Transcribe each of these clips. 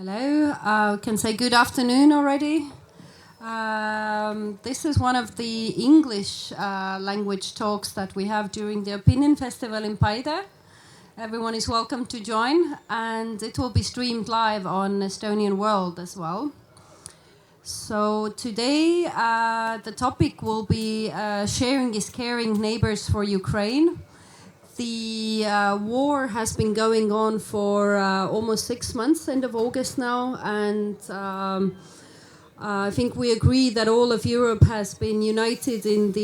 Hello, can say good afternoon already. This is one of the English language talks that we have during the Opinion Festival in Paide. Everyone is welcome to join, and it will be streamed live on Estonian World as well. So today the topic will be sharing is caring, neighbors for Ukraine. The war has been going on for almost 6 months, end of August now, and I think we agree that all of Europe has been united in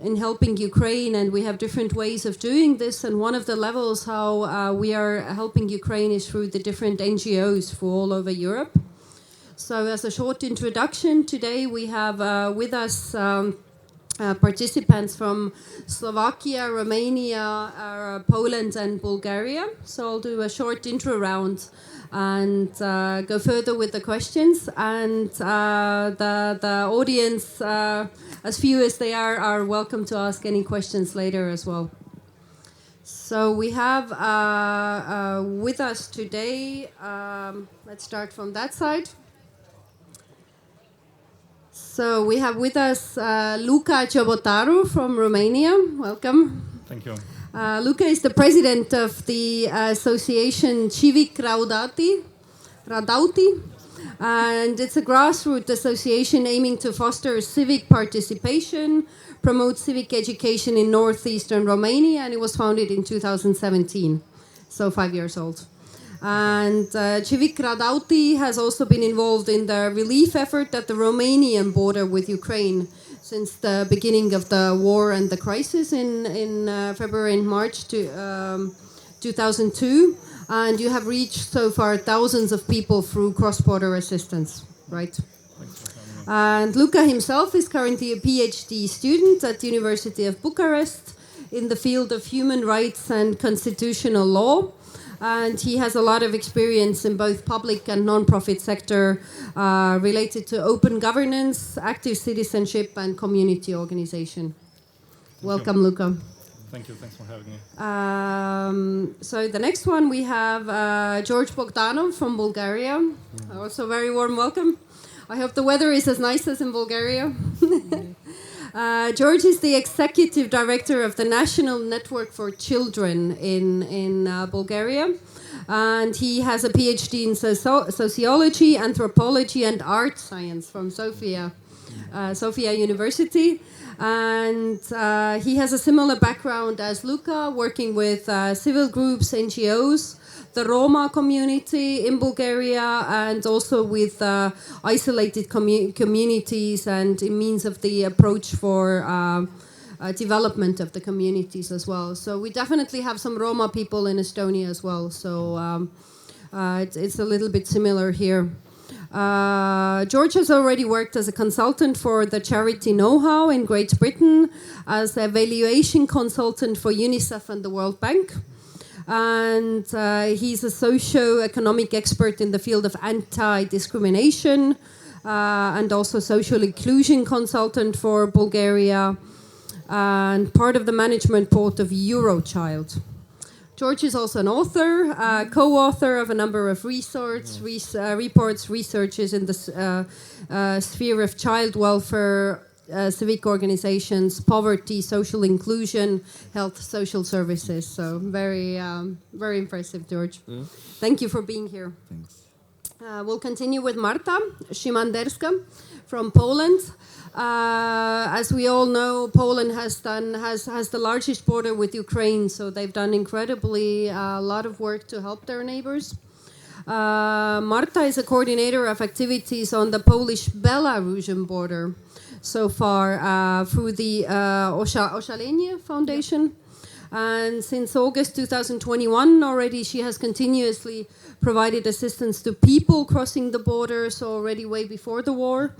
in helping Ukraine, and we have different ways of doing this. And one of the levels how we are helping Ukraine is through the different NGOs for all over Europe. So, as a short introduction, today we have with us participants from Slovakia, Romania, Poland and Bulgaria. So I'll do a short intro round and go further with the questions. And the audience, as few as they are welcome to ask any questions later as well. So we have with us today, let's start from that side. So we have with us Luca Ciobotaru from Romania. Welcome. Thank you. Luca is the president of the association Civic Radauti, and it's a grassroots association aiming to foster civic participation, promote civic education in northeastern Romania, and it was founded in 2017, so 5 years old. And Civic Radauti has also been involved in the relief effort at the Romanian border with Ukraine since the beginning of the war and the crisis in February and March 2002. And you have reached so far thousands of people through cross-border assistance, right? And Luca himself is currently a PhD student at the University of Bucharest in the field of human rights and constitutional law. And he has a lot of experience in both public and non-profit sector related to open governance, active citizenship, and community organization. Welcome, Luca. Thank you. Thanks for having me. So the next one we have George Bogdanov from Bulgaria. Also very warm welcome. I hope the weather is as nice as in Bulgaria. George is the executive director of the National Network for Children in Bulgaria. And he has a PhD in sociology, anthropology, and art science from Sofia University. And he has a similar background as Luca, working with civil groups, NGOs, the Roma community in Bulgaria, and also with isolated communities and in means of the approach for development of the communities as well. So we definitely have some Roma people in Estonia as well. So it's a little bit similar here. George has already worked as a consultant for the charity Know-How in Great Britain, as an evaluation consultant for UNICEF and the World Bank. And he's a socio-economic expert in the field of anti-discrimination and also social inclusion consultant for Bulgaria and part of the management board of Eurochild. George is also an author, co-author of a number of reports, researches in the sphere of child welfare, civic organizations, poverty, social inclusion, health, social services. So very, very impressive, George. Yeah. Thank you for being here. Thanks. We'll continue with Marta Szymanderska from Poland. As we all know, Poland has the largest border with Ukraine, so they've done incredibly a lot of work to help their neighbors. Marta is a coordinator of activities on the Polish-Belarusian border so far through the Ocalenie Foundation. And since August 2021 already, she has continuously provided assistance to people crossing the border, so already way before the war,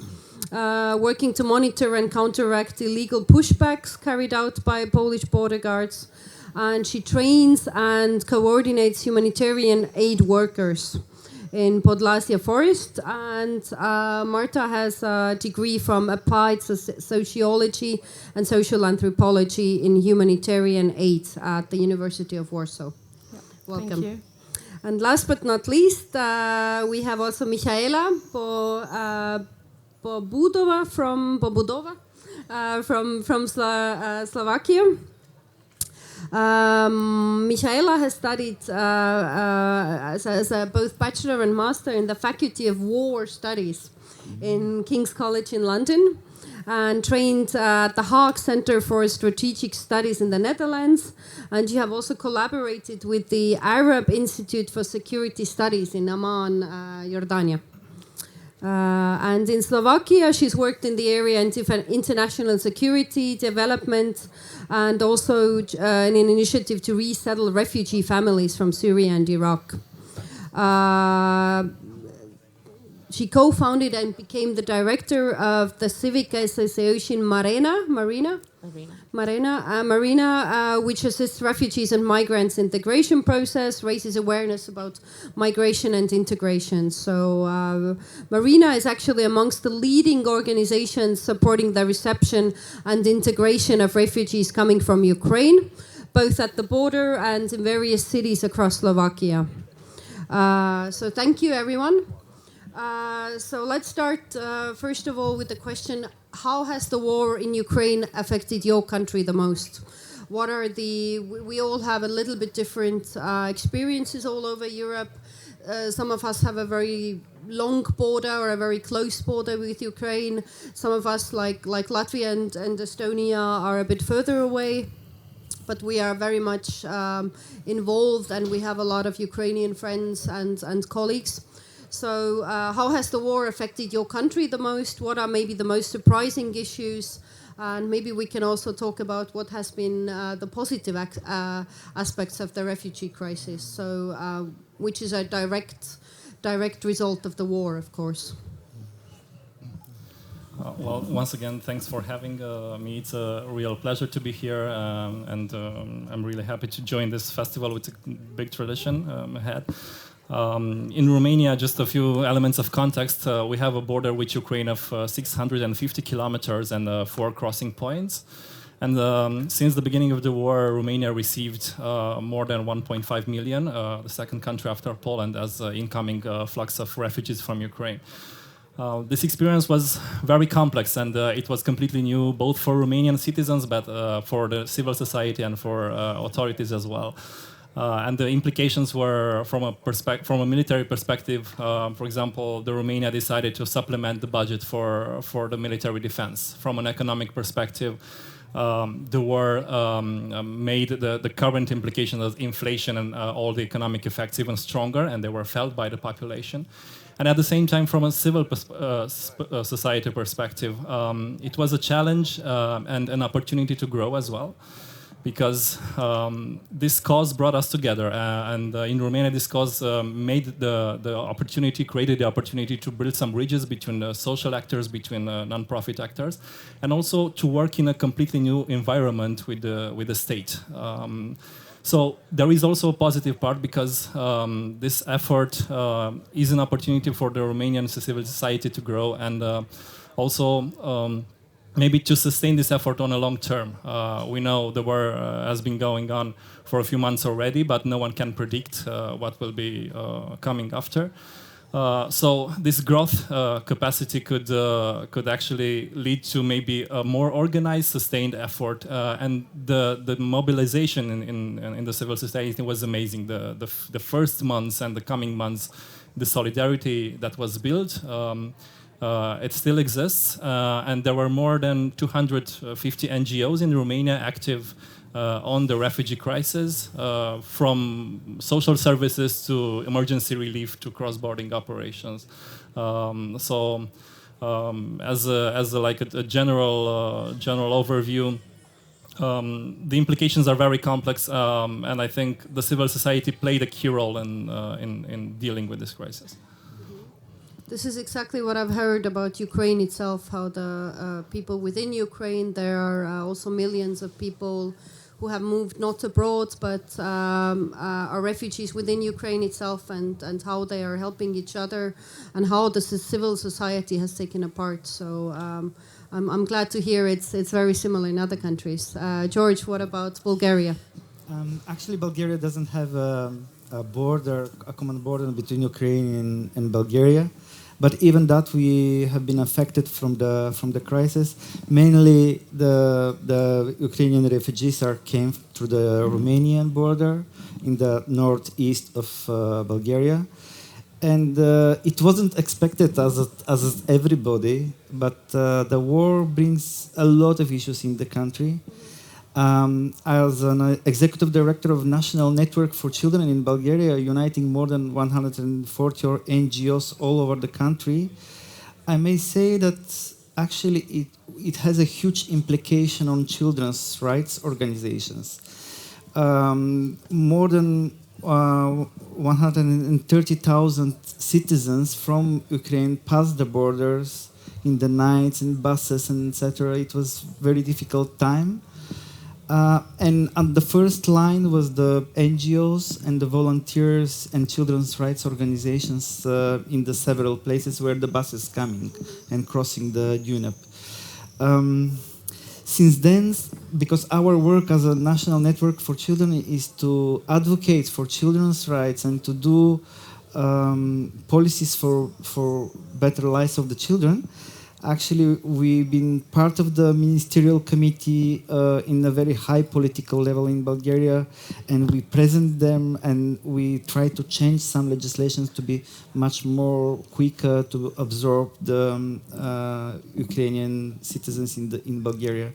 working to monitor and counteract illegal pushbacks carried out by Polish border guards. And she trains and coordinates humanitarian aid workers in Podlasia Forest. And Marta has a degree from Applied Sociology and Social Anthropology in Humanitarian Aid at the University of Warsaw. Yep. Welcome. Thank you. And last but not least, we have also Michaela Bobudova from Slovakia. Michaela has studied as a both bachelor and master in the Faculty of War Studies in King's College in London, and trained at the Hague Center for Strategic Studies in the Netherlands. And you have also collaborated with the Arab Institute for Security Studies in Amman, Jordania. And in Slovakia, she's worked in the area of international security, development, and also in an initiative to resettle refugee families from Syria and Iraq. She co-founded and became the director of the civic association Marina, which assists refugees and migrants integration process, raises awareness about migration and integration. So Marina is actually amongst the leading organizations supporting the reception and integration of refugees coming from Ukraine, both at the border and in various cities across Slovakia. So thank you, everyone. So let's start, first of all, with the question, how has the war in Ukraine affected your country the most? What are we all have a little bit different experiences all over Europe. Some of us have a very long border or a very close border with Ukraine. Some of us, like Latvia and Estonia, are a bit further away. But we are very much involved, and we have a lot of Ukrainian friends and colleagues. So how has the war affected your country the most? What are maybe the most surprising issues? And maybe we can also talk about what has been the positive aspects of the refugee crisis, so which is a direct result of the war, of course. Well, once again, thanks for having me. It's a real pleasure to be here, and I'm really happy to join this festival with a big tradition ahead. In Romania, just a few elements of context. We have a border with Ukraine of 650 kilometers and 4 crossing points. And since the beginning of the war, Romania received more than 1.5 million, the second country after Poland, as incoming flux of refugees from Ukraine. This experience was very complex, and it was completely new, both for Romanian citizens, but for the civil society and for authorities as well. And the implications were from a military perspective. For example, Romania decided to supplement the budget for the military defense. From an economic perspective, the war made the current implications of inflation and all the economic effects even stronger, and they were felt by the population. And at the same time, from a civil society perspective, it was a challenge and an opportunity to grow as well. Because this cause brought us together, and in Romania, this cause created the opportunity to build some bridges between the social actors, between non-profit actors, and also to work in a completely new environment with the state. So there is also a positive part, because this effort is an opportunity for the Romanian civil society to grow, and also maybe to sustain this effort on a long term. We know the war has been going on for a few months already, but no one can predict what will be coming after. So this growth capacity could actually lead to maybe a more organized, sustained effort, and the mobilization in the civil society was amazing. The first months and the coming months, the solidarity that was built. It still exists, and there were more than 250 NGOs in Romania active on the refugee crisis, from social services to emergency relief to cross-border operations. So, as a general overview, the implications are very complex, and I think the civil society played a key role in dealing with this crisis. This is exactly what I've heard about Ukraine itself, how the people within Ukraine, there are also millions of people who have moved not abroad, but are refugees within Ukraine itself, and how they are helping each other, and how the civil society has taken a part. So I'm glad to hear it's very similar in other countries. George, what about Bulgaria? Actually, Bulgaria doesn't have a common border between Ukraine and Bulgaria. But even that, we have been affected from the crisis. Mainly, the Ukrainian refugees came through the Romanian border in the northeast of Bulgaria, and it wasn't expected as everybody. But the war brings a lot of issues in the country. As an executive director of National Network for Children in Bulgaria, uniting more than 140 NGOs all over the country, I may say that actually it has a huge implication on children's rights organizations. More than 130,000 citizens from Ukraine passed the borders in the nights, in buses, and etc. It was very difficult time. And on the first line was the NGOs and the volunteers and children's rights organizations in the several places where the bus is coming and crossing the Danube. Since then, because our work as a national network for children is to advocate for children's rights and to do policies for better lives of the children, actually, we've been part of the ministerial committee in a very high political level in Bulgaria, and we present them and we try to change some legislations to be much more quicker to absorb the Ukrainian citizens in Bulgaria.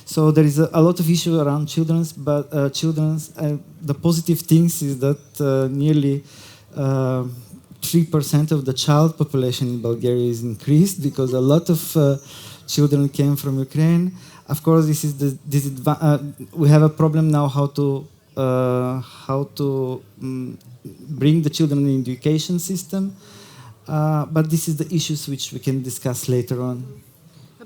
So there is a lot of issue around children's, but the positive things is that nearly 3% of the child population in Bulgaria is increased because a lot of children came from Ukraine. Of course, we have a problem now how to bring the children in the education system. But this is the issues which we can discuss later on.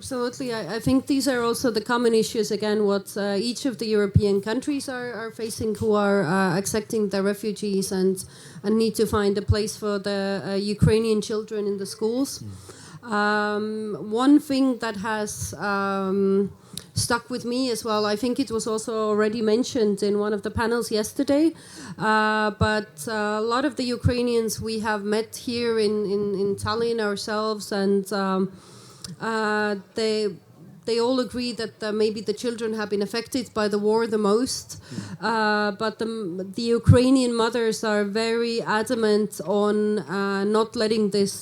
Absolutely. I think these are also the common issues, again, what each of the European countries are facing who are accepting the refugees and need to find a place for the Ukrainian children in the schools. One thing that has stuck with me as well, I think it was also already mentioned in one of the panels yesterday, but a lot of the Ukrainians we have met here in Tallinn ourselves, and they all agree that maybe the children have been affected by the war the most, but the Ukrainian mothers are very adamant on not letting this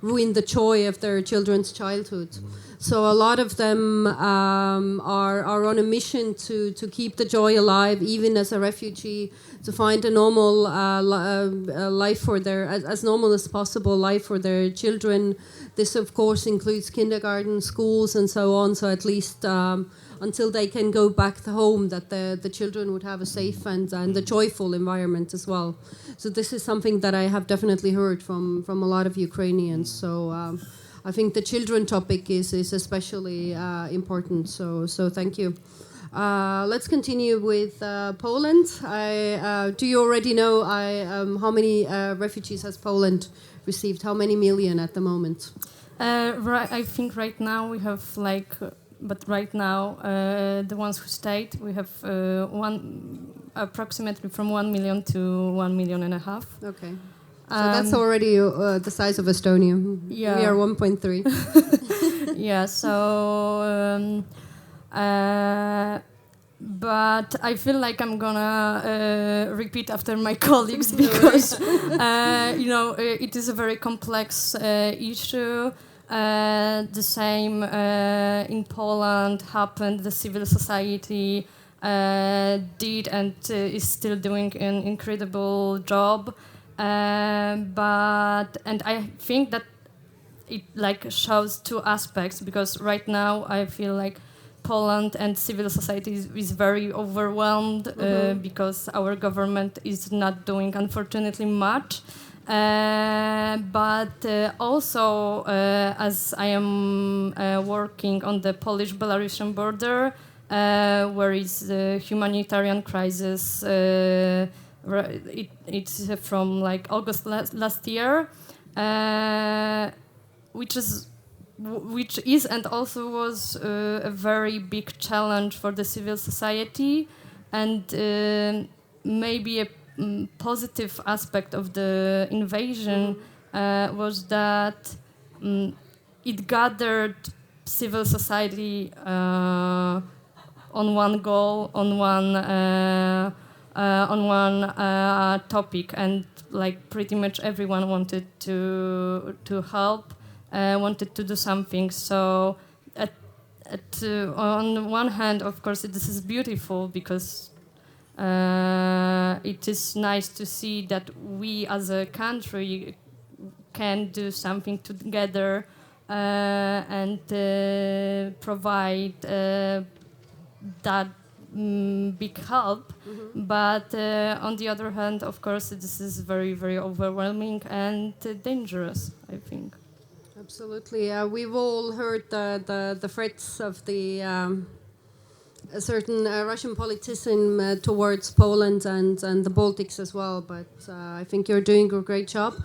ruin the joy of their children's childhood. So a lot of them are on a mission to keep the joy alive, even as a refugee, to find a normal life for as normal as possible life for their children. This, of course, includes kindergarten, schools, and so on. So at least until they can go back to home, that the children would have a safe and a joyful environment as well. So this is something that I have definitely heard from a lot of Ukrainians. So I think the children topic is especially important. So thank you. Let's continue with Poland. Do you already know how many refugees has Poland received? How many million at the moment? I think right now we have the ones who stayed, we have approximately from 1 million to 1.5 million. Okay. So that's already the size of Estonia. Yeah. We are 1.3. Yeah, so but I feel like I'm gonna repeat after my colleagues because it is a very complex issue. The same in Poland happened. The civil society did and is still doing an incredible job. And I think that it shows two aspects, because right now I feel like Poland and civil society is very overwhelmed because our government is not doing, unfortunately, much. But also, as I am working on the Polish-Belarusian border, where is the humanitarian crisis, it's from August last year, which is and also was a very big challenge for the civil society, and maybe positive aspect of the invasion was that it gathered civil society on one goal, on one topic, and like pretty much everyone wanted to help, wanted to do something. So on one hand, of course, this is beautiful because it is nice to see that we as a country can do something together and provide that big help. But on the other hand, of course, this is very, very overwhelming and dangerous, I think. Absolutely. We've all heard the threats of the a certain Russian politician towards Poland and the Baltics as well. But I think you're doing a great job.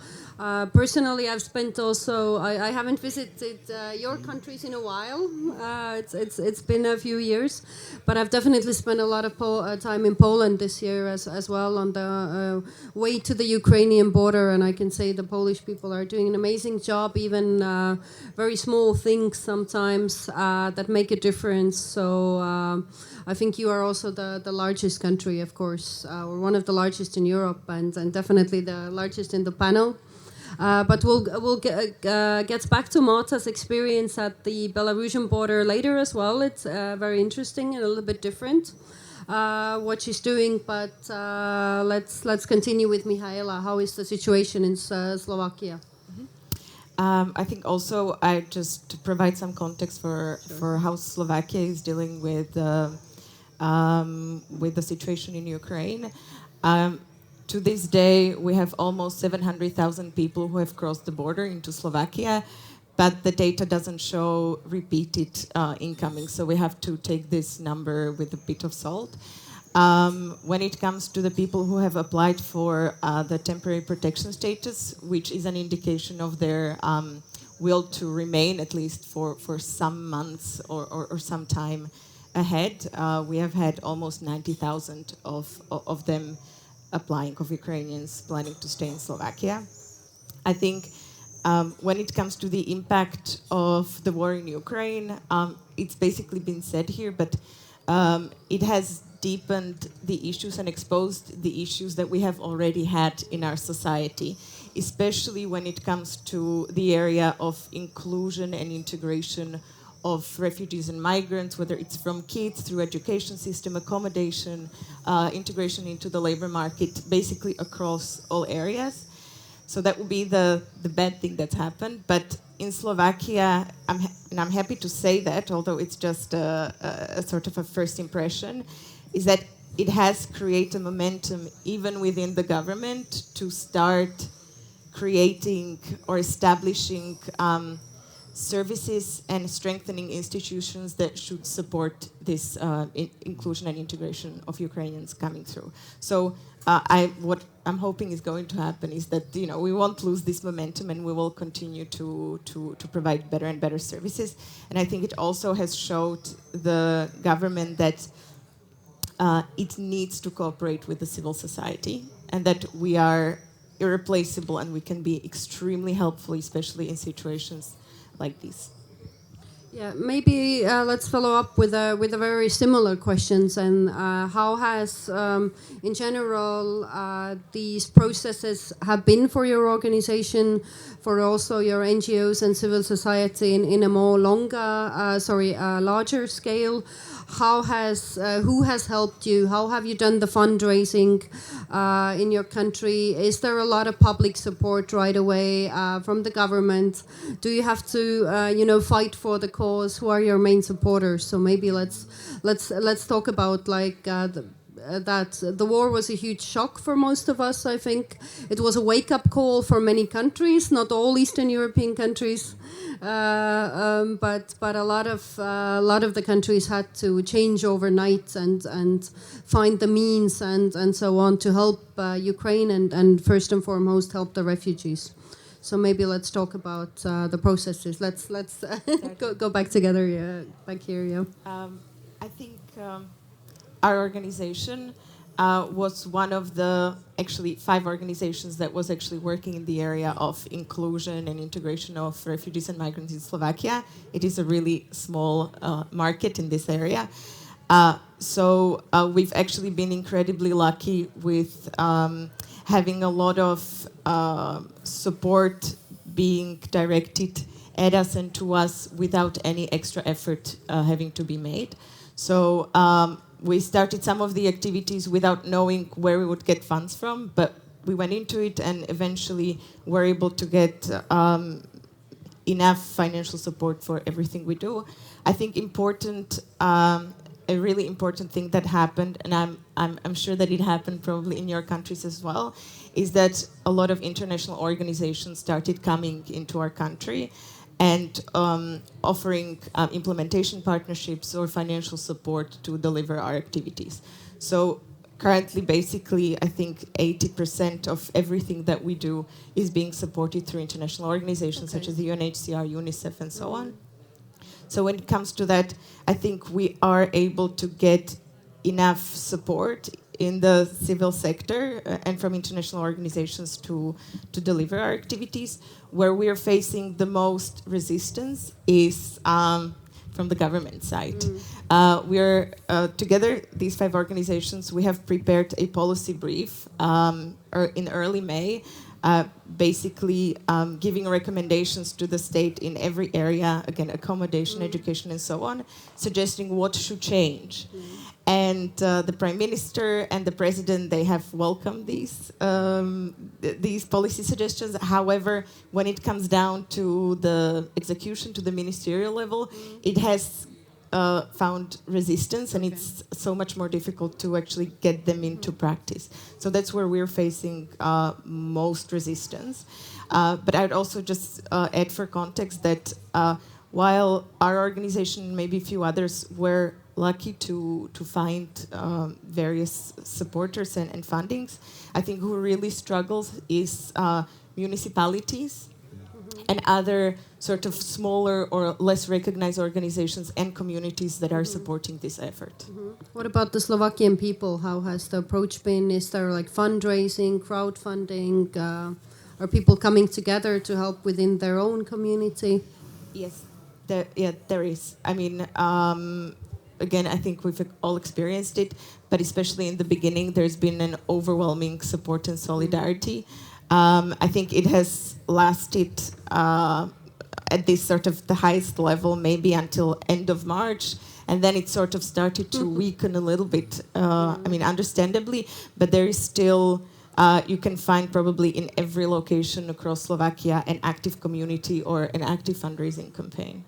Personally, I've spent also. I haven't visited your countries in a while. It's been a few years, but I've definitely spent a lot of time in Poland this year as well on the way to the Ukrainian border, and I can say the Polish people are doing an amazing job. Even very small things sometimes that make a difference. So I think you are also the largest country, of course, or one of the largest in Europe, and definitely the largest in the panel. But we'll get back to Marta's experience at the Belarusian border later as well. It's very interesting and a little bit different what she's doing. But let's continue with Mihaela. How is the situation in Slovakia? I think also I just to provide some context for how Slovakia is dealing with the situation in Ukraine. To this day, we have almost 700,000 people who have crossed the border into Slovakia, but the data doesn't show repeated incoming, so we have to take this number with a bit of salt. When it comes to the people who have applied for the temporary protection status, which is an indication of their will to remain at least for some months or some time ahead, we have had almost 90,000 of them applying, of Ukrainians planning to stay in Slovakia. I think when it comes to the impact of the war in Ukraine, it's basically been said here, but it has deepened the issues and exposed the issues that we have already had in our society, especially when it comes to the area of inclusion and integration of refugees and migrants, whether it's from kids through education system, accommodation, integration into the labor market, basically across all areas. So that would be the bad thing that's happened. But in Slovakia, I'm happy to say that, although it's just a sort of a first impression, is that it has created momentum even within the government to start creating or establishing services and strengthening institutions that should support this inclusion and integration of Ukrainians coming through. So what I'm hoping is going to happen is that we won't lose this momentum and we will continue to provide better and better services. And I think it also has showed the government that it needs to cooperate with the civil society and that we are irreplaceable and we can be extremely helpful, especially in situations like this. Yeah, maybe let's follow up with a very similar questions. And how has, in general, these processes have been for your organization, for also your NGOs and civil society in a more larger scale? How has who has helped you? How have you done the fundraising in your country? Is there a lot of public support right away from the government? Do you have to fight for the cause? Who are your main supporters? So maybe let's talk about that the war was a huge shock for most of us. I think it was a wake-up call for many countries, not all Eastern European countries, but a lot of the countries had to change overnight and find the means and so on to help Ukraine and first and foremost help the refugees. So maybe let's talk about the processes. Let's go back together. Back here. Yeah. I think our organization was one of the actually 5 organizations that was actually working in the area of inclusion and integration of refugees and migrants in Slovakia. It is a really small market in this area. So we've actually been incredibly lucky with having a lot of support being directed at us and to us without any extra effort having to be made. So we started some of the activities without knowing where we would get funds from, but we went into it and eventually were able to get enough financial support for everything we do. I think a really important thing that happened, and I'm sure that it happened probably in your countries as well, is that a lot of international organizations started coming into our country and offering implementation partnerships or financial support to deliver our activities. So currently, basically, I think 80% of everything that we do is being supported through international organizations such as the UNHCR, UNICEF, and so on. So when it comes to that, I think we are able to get enough support in the civil sector and from international organizations to deliver our activities. Where we are facing the most resistance is from the government side. We are together, these 5 organizations, we have prepared a policy brief in early May, basically giving recommendations to the state in every area, again, accommodation, education, and so on, suggesting what should change. And the Prime Minister and the President, they have welcomed these policy suggestions. However, when it comes down to the execution, to the ministerial level, it has found resistance, and it's so much more difficult to actually get them into practice. So that's where we're facing most resistance. But I'd also just add for context that while our organization, maybe a few others, were lucky to find various supporters and fundings, I think who really struggles is municipalities and other sort of smaller or less recognized organizations and communities that are supporting this effort. What about the Slovakian people? How has the approach been? Is there like fundraising, crowdfunding? Are people coming together to help within their own community? Yes, there is. I mean, again, I think we've all experienced it, but especially in the beginning, there's been an overwhelming support and solidarity. I think it has lasted at this sort of the highest level maybe until end of March, and then it sort of started to weaken a little bit, I mean, understandably, but there is still, you can find probably in every location across Slovakia an active community or an active fundraising campaign.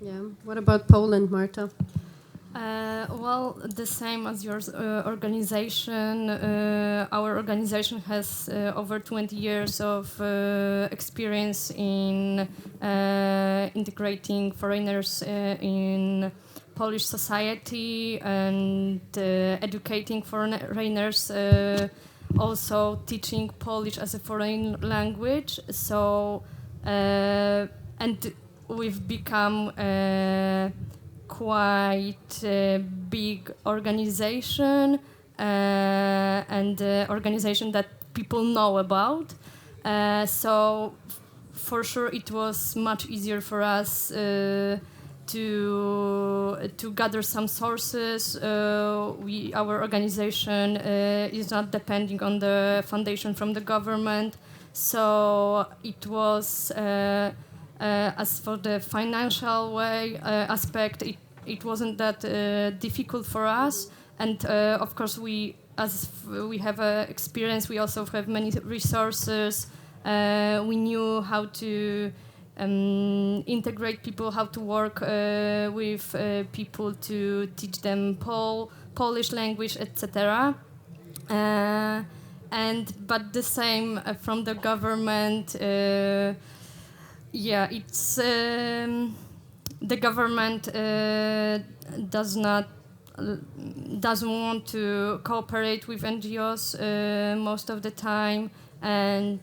Yeah. What about Poland, Marta? Well, the same as your organization. Our organization has over 20 years of experience in integrating foreigners in Polish society and educating foreigners, also teaching Polish as a foreign language. So, and we've become quite a big organization and organization that people know about. So for sure it was much easier for us to gather some sources. Our organization is not depending on the foundation from the government. So it was as for the financial aspect, it wasn't that difficult for us. And of course, as we have experience, we also have many resources. We knew how to integrate people, how to work with people to teach them Polish language, etc. But the same from the government. Yeah, it's the government doesn't want to cooperate with NGOs most of the time, and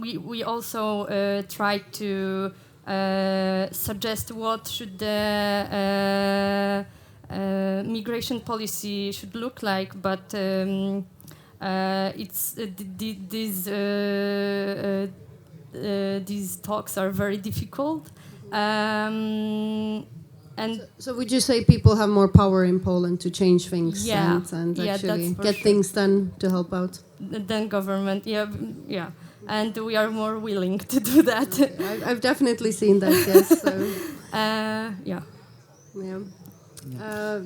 we also try to migration policy should look like, but these talks are very difficult. And So would you say people have more power in Poland to change things Yeah. and Yeah, actually that's for get sure. things done to help out? then government, yeah, and we are more willing to do that. I've definitely seen that, yes. So, Yeah. yeah.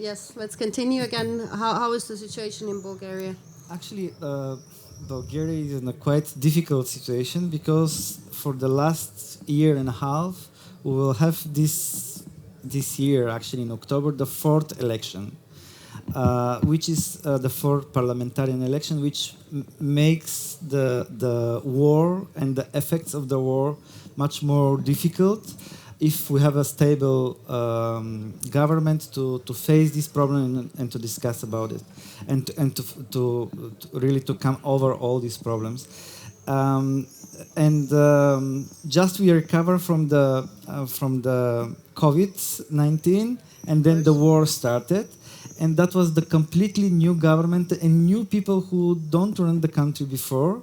Yes, let's continue again. How is the situation in Bulgaria? Actually, Bulgaria is in a quite difficult situation because for the last year and a half, we will have this year, actually in October, the fourth election, which is the fourth parliamentarian election, which makes the war and the effects of the war much more difficult if we have a stable government to face this problem and to discuss about it, and to really to come over all these problems. Just we recover from the COVID-19, and then the war started, and that was the completely new government and new people who don't run the country before.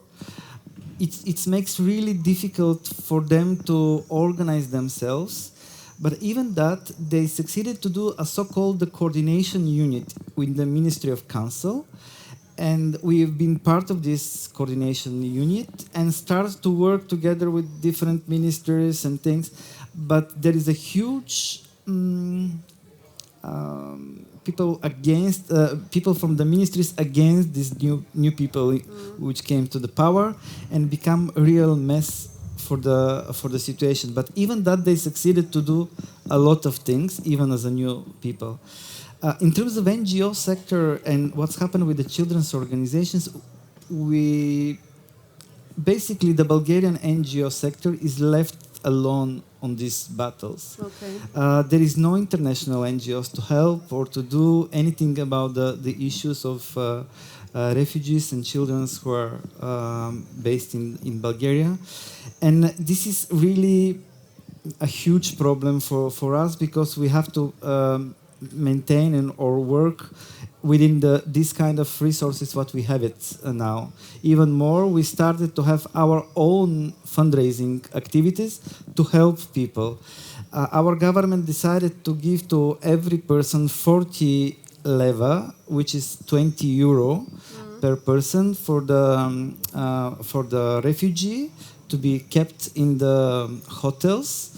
It makes really difficult for them to organize themselves. But even that, they succeeded to do a so-called coordination unit with the Ministry of Council. And we've been part of this coordination unit and started to work together with different ministries and things. But there is a huge people from the ministries against these new people which came to the power and become a real mess for the situation. But even that, they succeeded to do a lot of things, even as a new people. In terms of NGO sector and what's happened with the children's organizations, basically the Bulgarian NGO sector is left alone on these battles. Okay. There is no international NGOs to help or to do anything about the issues of refugees and children who are based in Bulgaria. And this is really a huge problem for us because we have to maintain or work within this kind of resources what we have it now. Even more, we started to have our own fundraising activities to help people. Our government decided to give to every person 40 leva, which is 20 euro per person for the refugee to be kept in the hotels,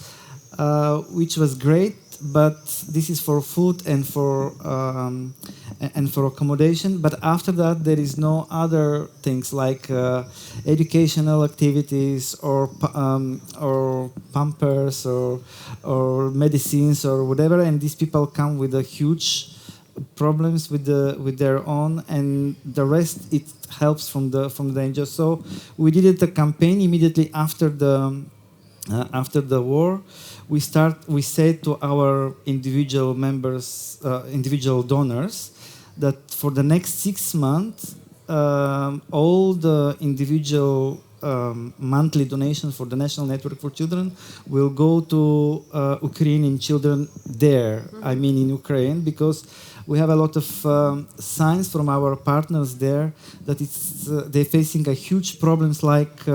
which was great. But this is for food and for accommodation. But after that, there is no other things like educational activities or pampers or medicines or whatever. And these people come with a huge problems with their own, and the rest it helps from the NGO. So we did a campaign immediately after the war. We said to our individual members, individual donors, that for the next 6 months, all the individual monthly donations for the National Network for Children will go to Ukrainian children there. I mean in Ukraine, because we have a lot of signs from our partners there that they're facing a huge problems like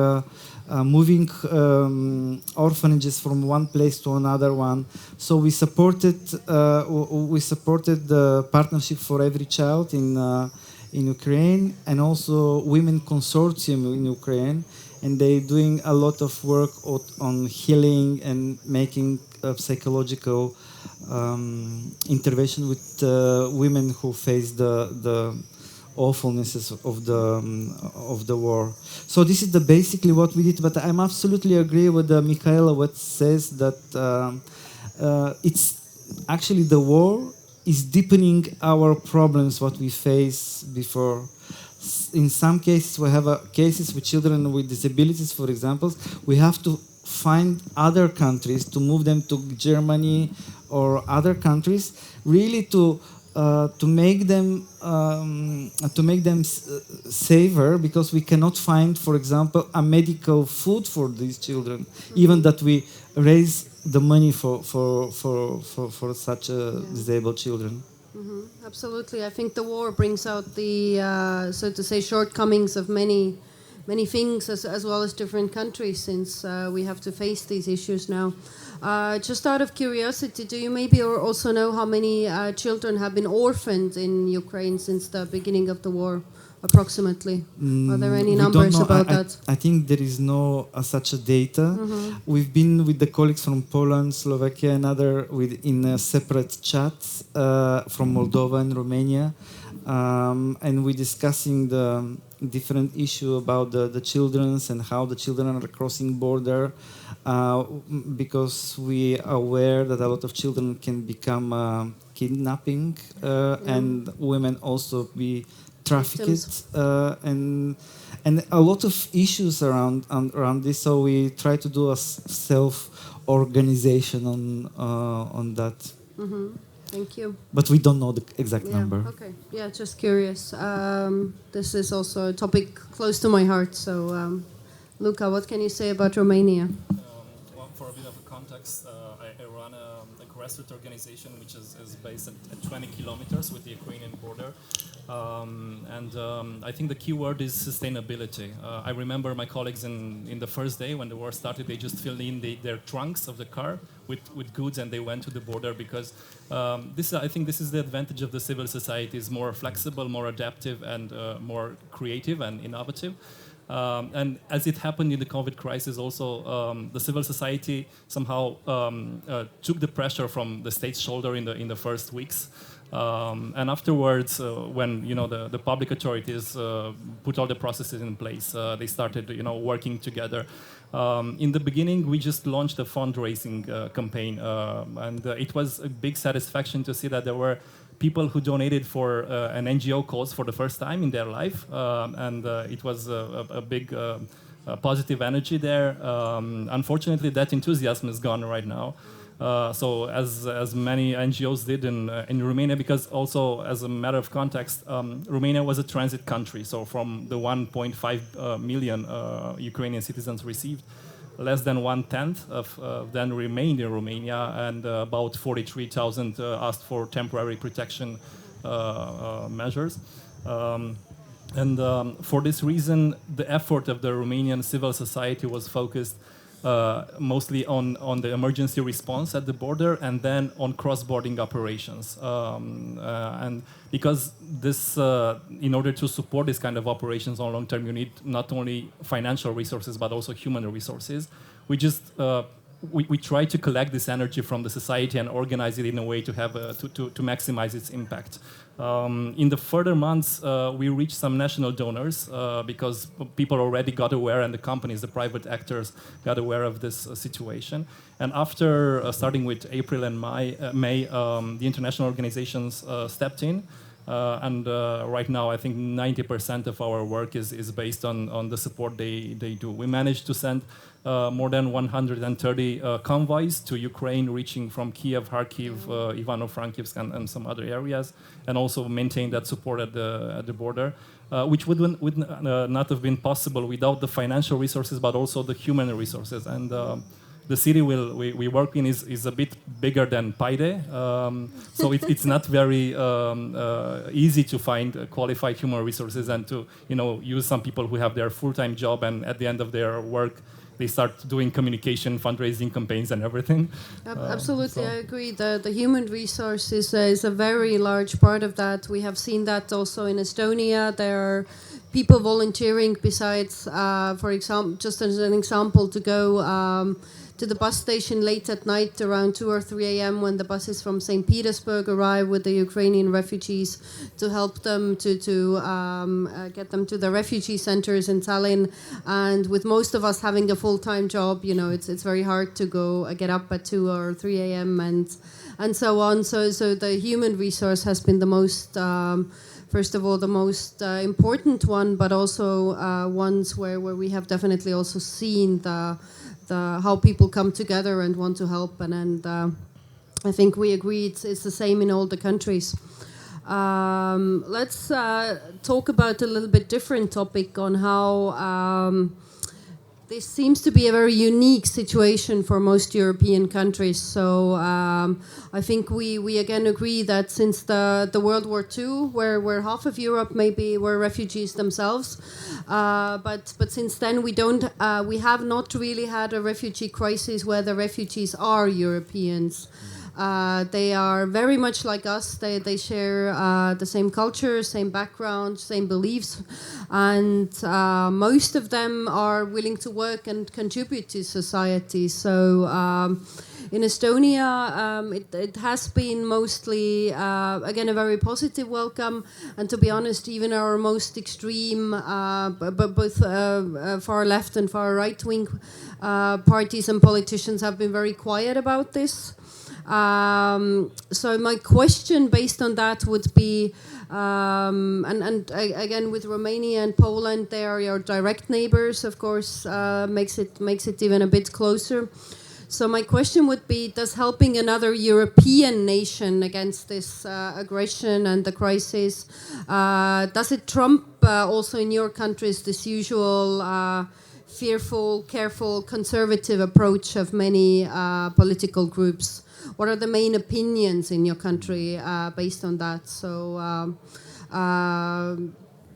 moving orphanages from one place to another one. So we supported the partnership for every child in Ukraine, and also Women Consortium in Ukraine, and they're doing a lot of work on healing and making psychological intervention with women who face the awfulnesses of the war. So this is basically what we did. But I'm absolutely agree with Michaela what says that it's actually the war is deepening our problems what we face before. In some cases, we have cases with children with disabilities, for example. We have to find other countries to move them to Germany or other countries, really to make them safer, because we cannot find, for example, a medical food for these children, even that we raise the money for such disabled children. Absolutely. I think the war brings out the, so to say, shortcomings of many things as well as different countries, since we have to face these issues now. Just out of curiosity, do you maybe also know how many children have been orphaned in Ukraine since the beginning of the war, approximately? Are there any We don't numbers know. about I that? I think there is no such a data. We've been with the colleagues from Poland, Slovakia, and other in separate chats from Moldova and Romania, and we're discussing the different issue about the childrens and how the children are crossing border, because we are aware that a lot of children can become kidnapping, and women also be trafficked, and a lot of issues around this. So we try to do a self-organization on that. Thank you. But we don't know the exact Yeah, number. okay. Yeah, just curious. This is also a topic close to my heart. So, Luca, what can you say about Romania? Well, for a bit of a context, I run a grassroots organization which is based at 20 kilometers with the Ukrainian border. I think the key word is sustainability. I remember my colleagues in the first day when the war started, they just filled in their trunks of the car with goods, and they went to the border, because I think this is the advantage of the civil society, is more flexible, more adaptive, and more creative and innovative. And as it happened in the COVID crisis also, the civil society somehow took the pressure from the state's shoulder in the first weeks. And afterwards, when the public authorities put all the processes in place, they started working together. In the beginning, we just launched a fundraising campaign, and it was a big satisfaction to see that there were people who donated for an NGO cause for the first time in their life, and it was a big positive energy there. Unfortunately, that enthusiasm is gone right now. So as many NGOs did in Romania, because also as a matter of context, Romania was a transit country. So from the 1.5 million Ukrainian citizens received, less than 1/10 of them remained in Romania, and about 43,000 asked for temporary protection measures. For this reason, the effort of the Romanian civil society was focused mostly on the emergency response at the border, and then on cross-border operations. And because this, in order to support this kind of operations on long term, you need not only financial resources but also human resources. We try to collect this energy from the society and organize it in a way to have to maximize its impact. In the further months, we reached some national donors because people already got aware, and the companies, the private actors, got aware of this situation. And after starting with April and May, the international organizations stepped in. Right now, I think 90% of our work is based on the support they do. We managed to send more than 130 convoys to Ukraine, reaching from Kiev, Kharkiv, Ivano-Frankivsk, and some other areas, and also maintain that support at the border, which would not have been possible without the financial resources, but also the human resources. And the city we work in is a bit bigger than Paide, so it's not very easy to find qualified human resources and to use some people who have their full-time job, and at the end of their work they start doing communication, fundraising campaigns, and everything. Absolutely, I agree. The human resource is a very large part of that. We have seen that also in Estonia. There are people volunteering besides, for example, just as an example, to go to the bus station late at night around 2 or 3 a.m. when the buses from St. Petersburg arrive with the Ukrainian refugees, to help them to get them to the refugee centers in Tallinn. And with most of us having a full-time job, it's very hard to get up at 2 or 3 a.m. and so on. So the human resource has been the most first of all, the most important one, but also ones where we have definitely also seen the how people come together and want to help, and I think we agree it's the same in all the countries. Let's talk about a little bit different topic on how this seems to be a very unique situation for most European countries. So I think we again agree that since the World War II, where half of Europe maybe were refugees themselves, but since then we have not really had a refugee crisis where the refugees are Europeans. They are very much like us. They share the same culture, same background, same beliefs, and most of them are willing to work and contribute to society. So in Estonia, it has been mostly, again, a very positive welcome. And to be honest, even our most extreme, both far left and far right wing parties and politicians have been very quiet about this. So my question based on that would be, again with Romania and Poland, they are your direct neighbors, of course, makes it even a bit closer. So my question would be, does helping another European nation against this aggression and the crisis, does it trump also in your countries this usual fearful, careful, conservative approach of many political groups? What are the main opinions in your country based on that? So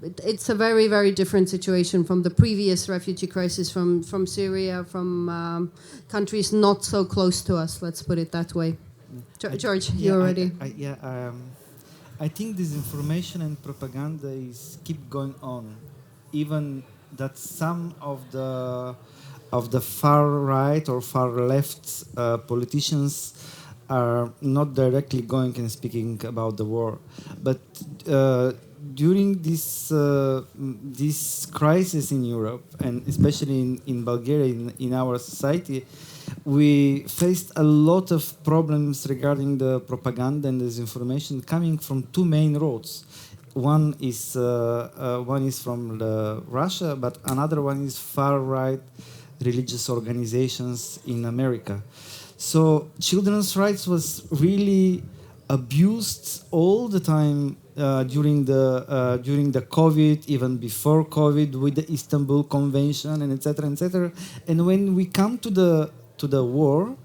it's a very, very different situation from the previous refugee crisis from Syria, from countries not so close to us, let's put it that way. George, you already. I think disinformation and propaganda keep going on, even that some of the far right or far left politicians are not directly going and speaking about the war, but during this crisis in Europe, and especially in Bulgaria, in our society, we faced a lot of problems regarding the propaganda and disinformation coming from two main roads. One is from Russia, but another one is far right religious organizations in America. So children's rights was really abused all the time during the COVID, even before COVID, with the Istanbul Convention and etc. etc. And when we come to the war,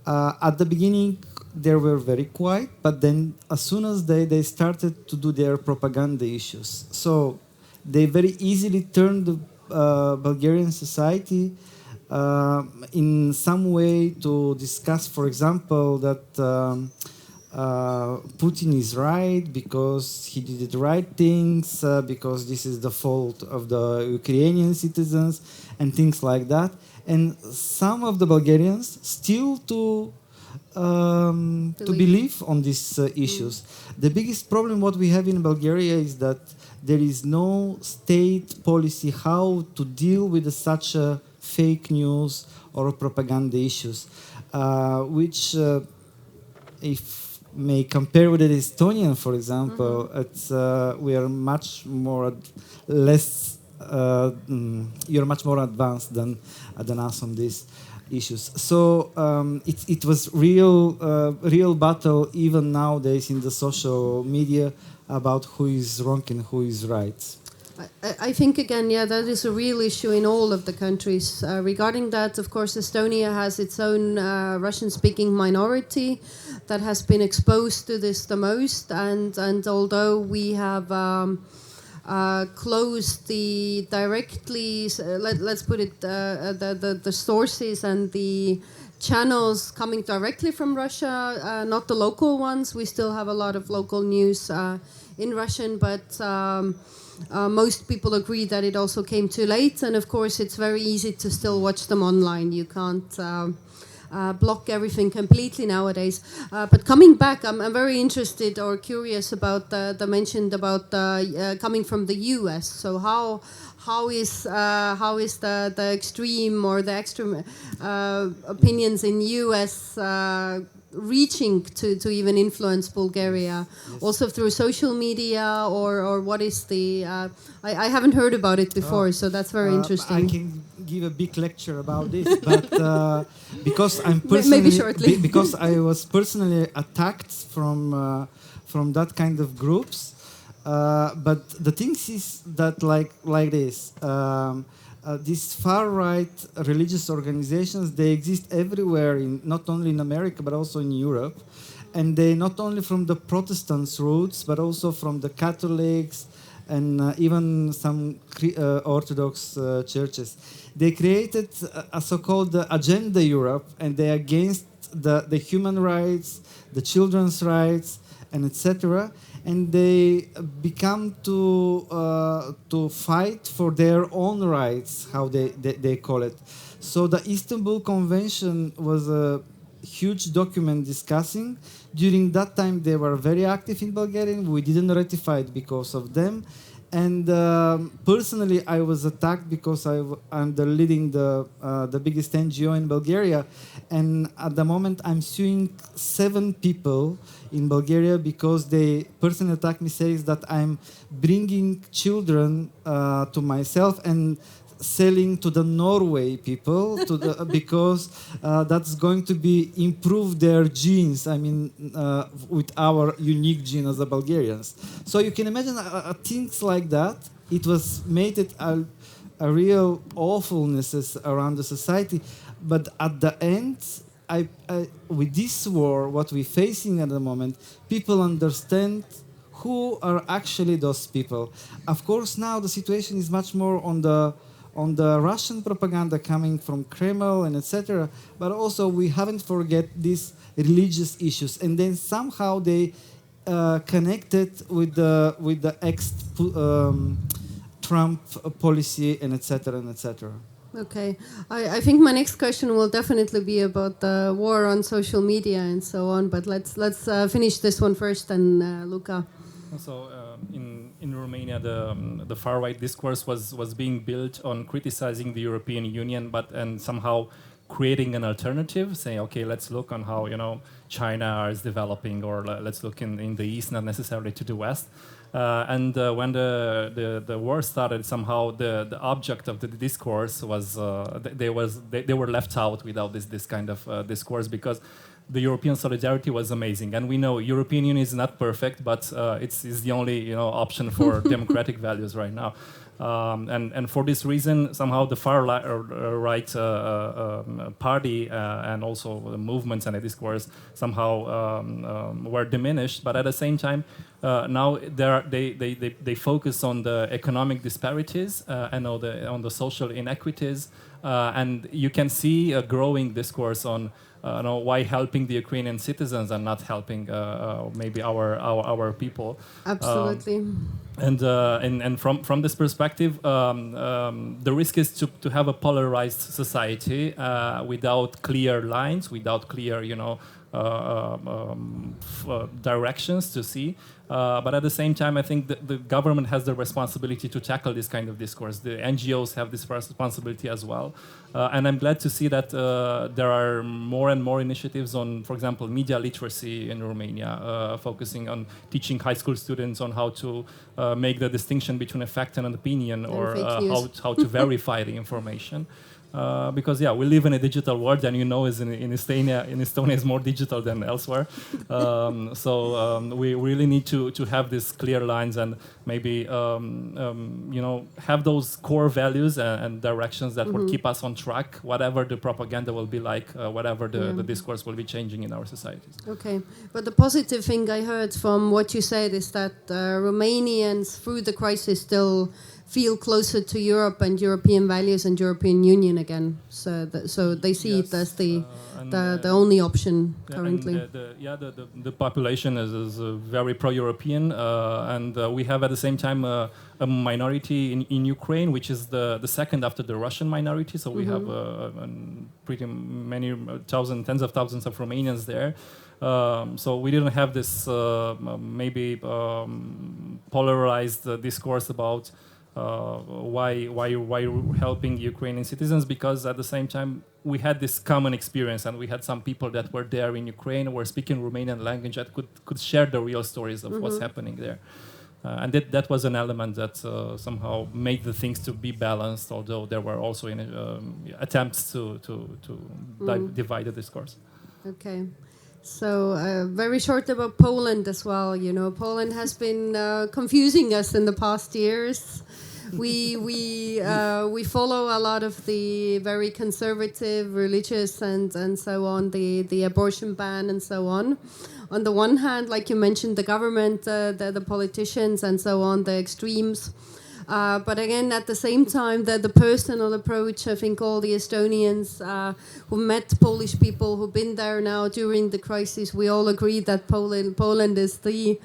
at the beginning they were very quiet, but then as soon as they started to do their propaganda issues, so they very easily turned the Bulgarian society in some way to discuss, for example, that Putin is right because he did the right things, because this is the fault of the Ukrainian citizens and things like that. And some of the Bulgarians still to believe on these issues. The biggest problem what we have in Bulgaria is that there is no state policy how to deal with such fake news or propaganda issues, which if may compare with the Estonian, for example, it's we are much more you're much more advanced than us on these issues. So it was real battle even nowadays in the social media about who is wrong and who is right. I think again, yeah, that is a real issue in all of the countries. Regarding that, of course, Estonia has its own Russian-speaking minority that has been exposed to this the most, and although we have closed the directly, let's put it, the sources and the channels coming directly from Russia, not the local ones. We still have a lot of local news in Russian, but most people agree that it also came too late. And of course, it's very easy to still watch them online. You can't block everything completely nowadays. But coming back, I'm very interested or curious about the mentioned about coming from the US. So how is the extreme or the extreme opinions in US reaching to even influence Bulgaria? Yes. Also through social media, or what is the I haven't heard about it before, so that's very interesting. I can give a big lecture about this, but because I'm personally, maybe shortly. because I was personally attacked from that kind of groups. But the thing is that like this, these far-right religious organizations, they exist everywhere, not only in America, but also in Europe. And they not only from the Protestants' roots, but also from the Catholics and even some Orthodox churches. They created a so-called Agenda Europe, and they're against the human rights, the children's rights, and etc. And they become to fight for their own rights, how they call it. So the Istanbul Convention was a huge document discussing. During that time, they were very active in Bulgaria. We didn't ratify it because of them. And personally, I was attacked because I'm leading the biggest NGO in Bulgaria. And at the moment, I'm suing 7 people in Bulgaria because they personally attacked me, says that I'm bringing children to myself and selling to the Norway people because that's going to be improve their genes. I mean, with our unique gene as the Bulgarians. So you can imagine things like that. It was made it a real awfulness around the society. But at the end, with this war, what we're facing at the moment, people understand who are actually those people. Of course, now the situation is much more on the Russian propaganda coming from Kremlin and etc. But also we haven't forget these religious issues, and then somehow they connected with the Trump policy and etc. and etc. Okay, I think my next question will definitely be about the war on social media and so on. But let's finish this one first, and Luca. So in Romania, the far right discourse was being built on criticizing the European Union, and somehow creating an alternative, saying, okay, let's look on how China is developing, or let's look in the east, not necessarily to the west. And when the war started, somehow the object of the discourse was they were left out without this kind of discourse, because the European solidarity was amazing, and we know European Union is not perfect, but it's the only option for democratic values right now. And for this reason, somehow the far right party and also the movements and the discourse somehow were diminished. But at the same time, now they focus on the economic disparities and on the social inequities, and you can see a growing discourse on why helping the Ukrainian citizens and not helping maybe our people. Absolutely. And from this perspective, the risk is to have a polarized society without clear lines, without clear directions to see. But at the same time, I think the government has the responsibility to tackle this kind of discourse. The NGOs have this responsibility as well. And I'm glad to see that there are more and more initiatives on, for example, media literacy in Romania, focusing on teaching high school students on how to make the distinction between a fact and an opinion, or how to verify the information. Because we live in a digital world, and in Estonia is more digital than elsewhere. So we really need to have these clear lines, and maybe have those core values and directions that will keep us on track, whatever the propaganda will be like, whatever the discourse will be changing in our societies. Okay, but the positive thing I heard from what you said is that Romanians, through the crisis, still feel closer to Europe and European values and European Union again. So they see it as the only option currently. The population is very pro-European, and we have at the same time a minority in Ukraine, which is the second after the Russian minority. So we have pretty many tens of thousands of Romanians there. So we didn't have this maybe polarized discourse about why helping Ukrainian citizens, because at the same time we had this common experience, and we had some people that were there in Ukraine, were speaking Romanian language, that could share the real stories of what's happening there. And that was an element that somehow made the things to be balanced, although there were also attempts to divide the discourse. Okay. So very short about Poland as well. Poland has been confusing us in the past years. we follow a lot of the very conservative, religious, and so on, the abortion ban and so on. On the one hand, like you mentioned, the government, the politicians, and so on, the extremes. But again, at the same time, the personal approach, I think all the Estonians who met Polish people who've been there now during the crisis, we all agree that Poland is the,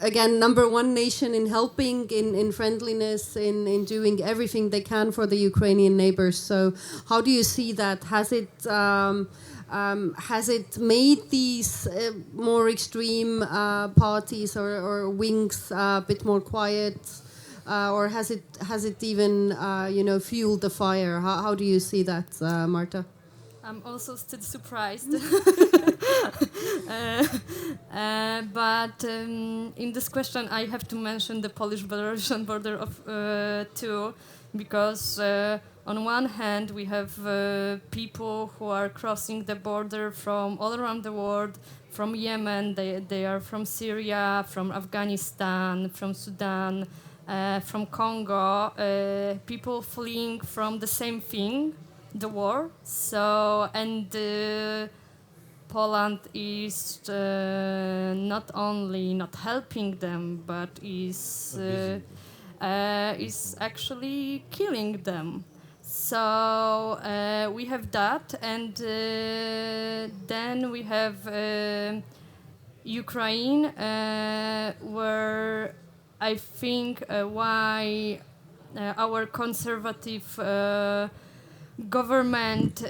again, number one nation in helping, in friendliness, in doing everything they can for the Ukrainian neighbors. So how do you see that? Has it made these more extreme parties or wings a bit more quiet? Or has it even fueled the fire? How do you see that, Marta? I'm also still surprised. But in this question, I have to mention the Polish-Belarusian border of too, because on one hand we have people who are crossing the border from all around the world, from Yemen, they are from Syria, from Afghanistan, from Sudan. From Congo, people fleeing from the same thing, the war. So, and Poland is not only not helping them, but is actually killing them. So we have that, and then we have Ukraine, where I think why our conservative government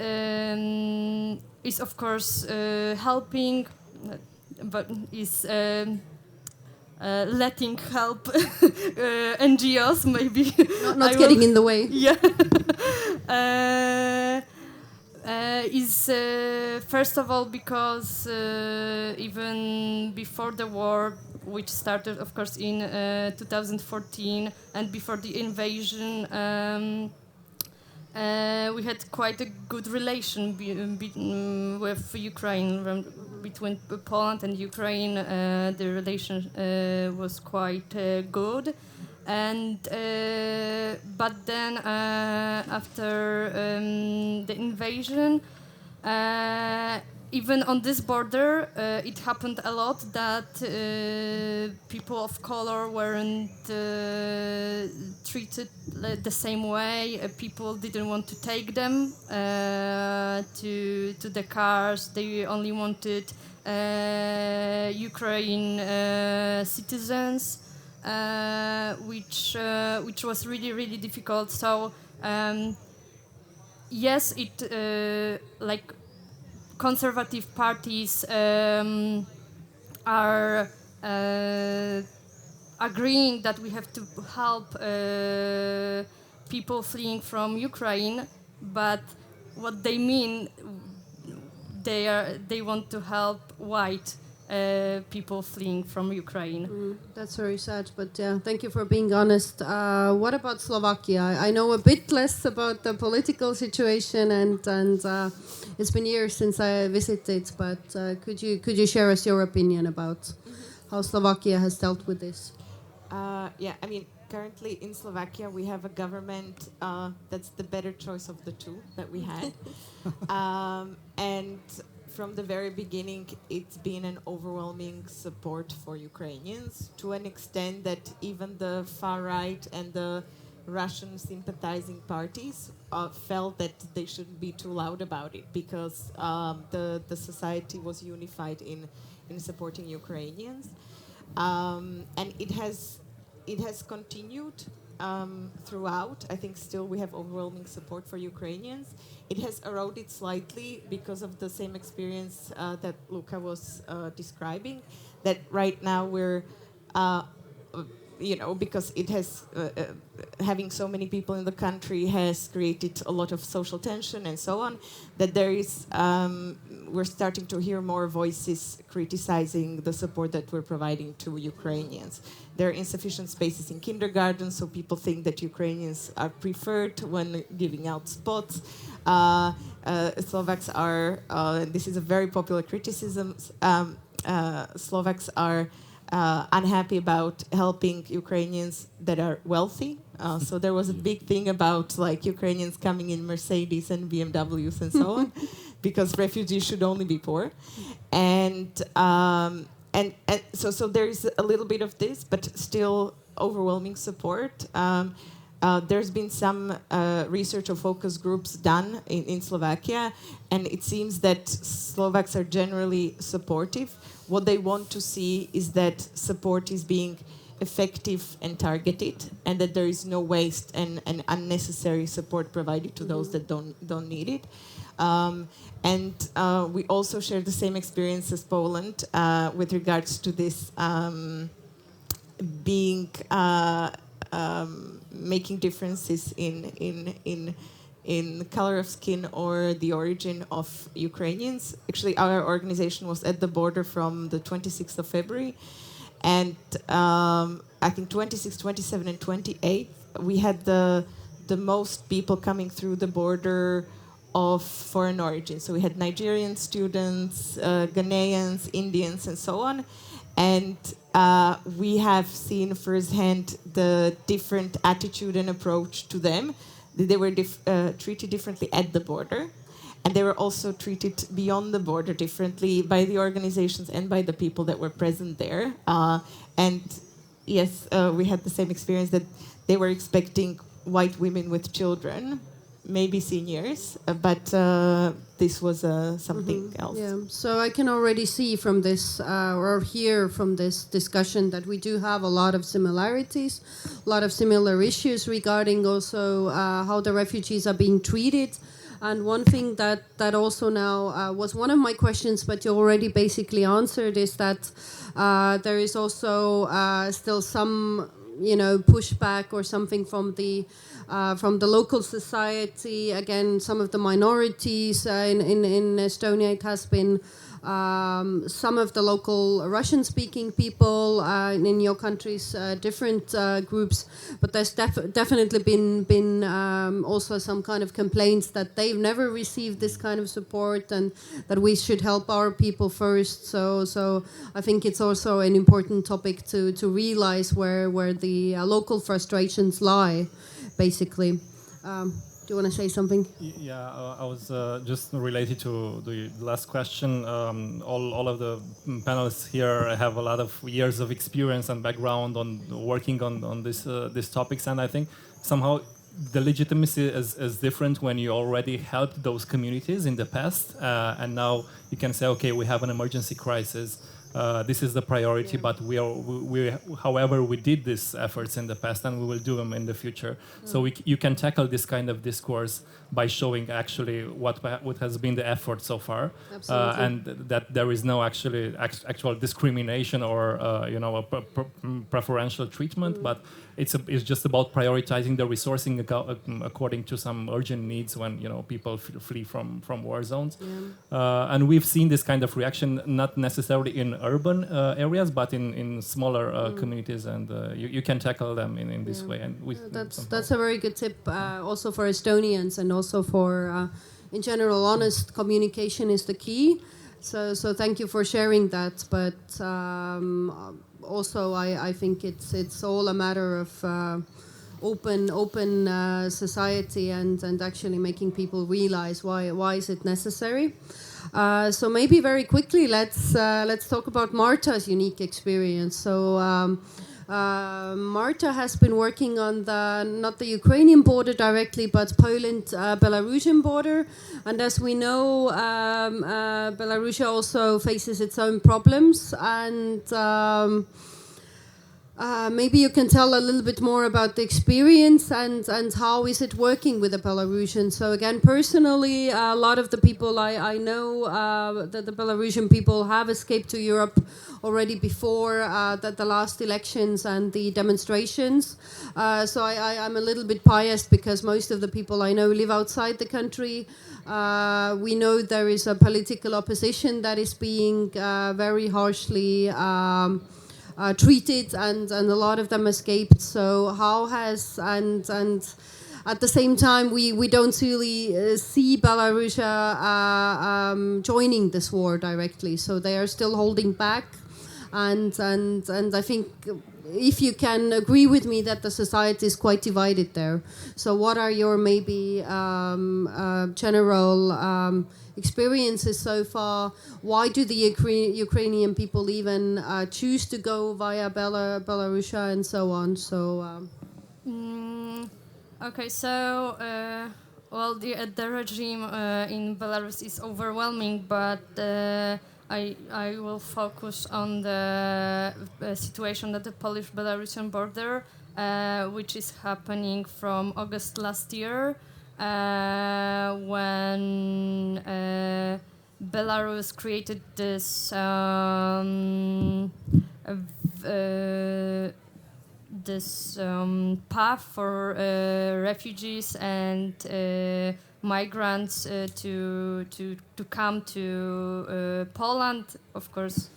is, of course, helping, but is letting help NGOs, maybe. Not getting in the way. Yeah. Is first of all because even before the war, which started, of course, in 2014, and before the invasion, we had quite a good relation with Ukraine. Between Poland and Ukraine, the relation was quite good. And but then after the invasion, even on this border, it happened a lot that people of color weren't treated the same way. People didn't want to take them to the cars. They only wanted Ukraine citizens, which was really difficult. So yes, it like. Conservative parties are agreeing that we have to help people fleeing from Ukraine, but what they mean, they want to help white people fleeing from Ukraine. That's very sad, but thank you for being honest. What about Slovakia? I know a bit less about the political situation, and it's been years since I visited. But could you share us your opinion about how Slovakia has dealt with this? Yeah, I mean, currently in Slovakia we have a government that's the better choice of the two that we had, and from the very beginning, it's been an overwhelming support for Ukrainians, to an extent that even the far right and the Russian sympathizing parties felt that they shouldn't be too loud about it, because the society was unified in supporting Ukrainians, and it has continued throughout. I think still we have overwhelming support for Ukrainians. It has eroded slightly because of the same experience that Luca was describing, that right now we're, because it has, having so many people in the country has created a lot of social tension and so on, that there is, we're starting to hear more voices criticizing the support that we're providing to Ukrainians. There are insufficient spaces in kindergarten, so people think that Ukrainians are preferred when giving out spots. Slovaks are, this is a very popular criticism, Slovaks are unhappy about helping Ukrainians that are wealthy, So there was a big thing about like Ukrainians coming in Mercedes and BMWs and so on, because refugees should only be poor, and so there's a little bit of this, but still overwhelming support. There's been some research or focus groups done in Slovakia, and it seems that Slovaks are generally supportive. What they want to see is that support is being effective and targeted, and that there is no waste and unnecessary support provided to those that don't need it. And we also share the same experience as Poland with regards to this being making differences in color of skin or the origin of Ukrainians. Actually, our organization was at the border from the 26th of February, and I think 26, 27, and 28, we had the most people coming through the border of foreign origin. So we had Nigerian students, Ghanaians, Indians, and so on. And we have seen firsthand the different attitude and approach to them. They were treated differently at the border, and they were also treated beyond the border differently by the organizations and by the people that were present there. And yes, we had the same experience that they were expecting white women with children, maybe seniors, but this was something else. Yeah, so I can already see from this or hear from this discussion that we do have a lot of similarities, a lot of similar issues regarding also how the refugees are being treated. And one thing that also now was one of my questions, but you already basically answered, is that there is also still some, pushback or something from the local society. Again, some of the minorities in Estonia, it has been some of the local Russian-speaking people, in your countries, different groups, but there's definitely been also some kind of complaints that they've never received this kind of support, and that we should help our people first. So I think it's also an important topic to realize where the local frustrations lie, basically. Do you want to say something? Yeah, I was just related to the last question. All of the panelists here have a lot of years of experience and background on working on these topics, and I think somehow the legitimacy is different when you already helped those communities in the past, and now you can say, okay, we have an emergency crisis. This is the priority, but however, we did these efforts in the past, and we will do them in the future. So you can tackle this kind of discourse by showing actually what has been the effort so far, and that there is no actual discrimination or a preferential treatment, but it's just about prioritizing the resourcing according to some urgent needs when people flee from war zones, and we've seen this kind of reaction not necessarily in urban areas, but in smaller communities, and you can tackle them in this way. And that's a very good tip, also for Estonians, and also for, in general, honest communication is the key. So thank you for sharing that. But also, I think it's all a matter of open society and actually making people realize why is it necessary. So maybe very quickly, let's talk about Marta's unique experience. So Marta has been working on not the Ukrainian border directly, but Poland-Belarusian border. And as we know, Belarus also faces its own problems. And maybe you can tell a little bit more about the experience and how is it working with the Belarusians. So again, personally, a lot of the people I know, that the Belarusian people have escaped to Europe already before the last elections and the demonstrations. So I'm a little bit biased because most of the people I know live outside the country. We know there is a political opposition that is being very harshly treated, and a lot of them escaped. So how has and at the same time we don't really see Belarus joining this war directly. So they are still holding back. and I think if you can agree with me that the society is quite divided there. So what are your maybe general experiences so far? Why do the Ukrainian people even choose to go via Belarus and so on? So. Okay, so well, the regime in Belarus is overwhelming, but I will focus on the situation at the Polish-Belarusian border, which is happening from August last year, when Belarus created this path for refugees and migrants to come to Poland. Of course,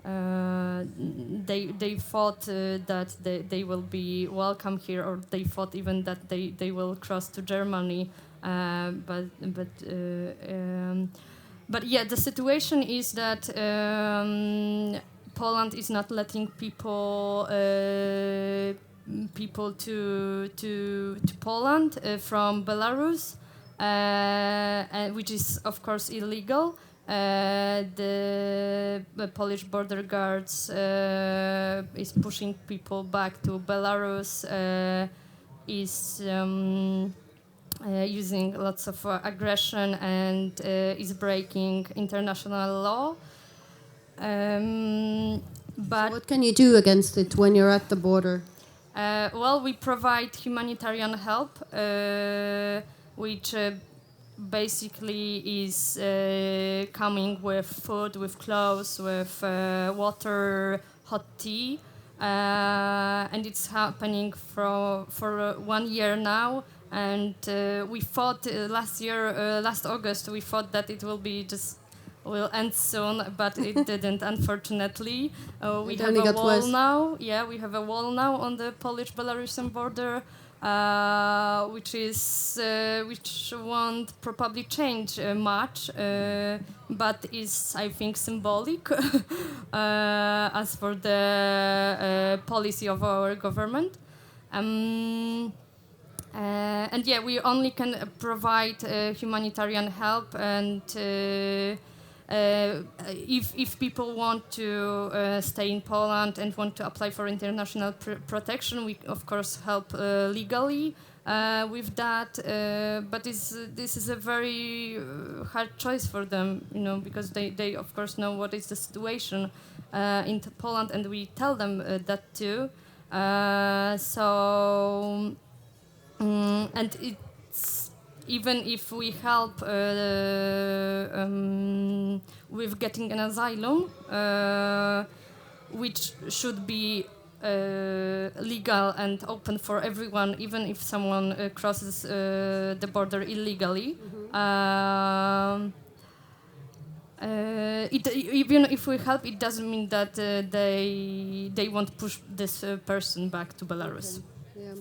they thought that they will be welcome here, or they thought even that they will cross to Germany. But yeah, the situation is that Poland is not letting people to Poland from Belarus, which is of course illegal. The Polish border guards is pushing people back to Belarus. Is using lots of aggression and is breaking international law. But So what can you do against it when you're at the border? well, we provide humanitarian help, which basically is coming with food, with clothes, with water, hot tea, and it's happening for 1 year now. And we thought last August, we thought that it will end soon, but it didn't, unfortunately. We have a wall now. Yeah, we have a wall now on the Polish-Belarusian border, which won't probably change much, but is, I think, symbolic as for the policy of our government. And yeah, we only can provide humanitarian help, and if people want to stay in Poland and want to apply for international protection, we of course help legally with that. But this is a very hard choice for them, because they of course know what is the situation in Poland, and we tell them that too. And it's even if we help with getting an asylum, which should be legal and open for everyone, even if someone crosses the border illegally. Even if we help, it doesn't mean that they won't push this person back to Belarus. Okay. Yeah.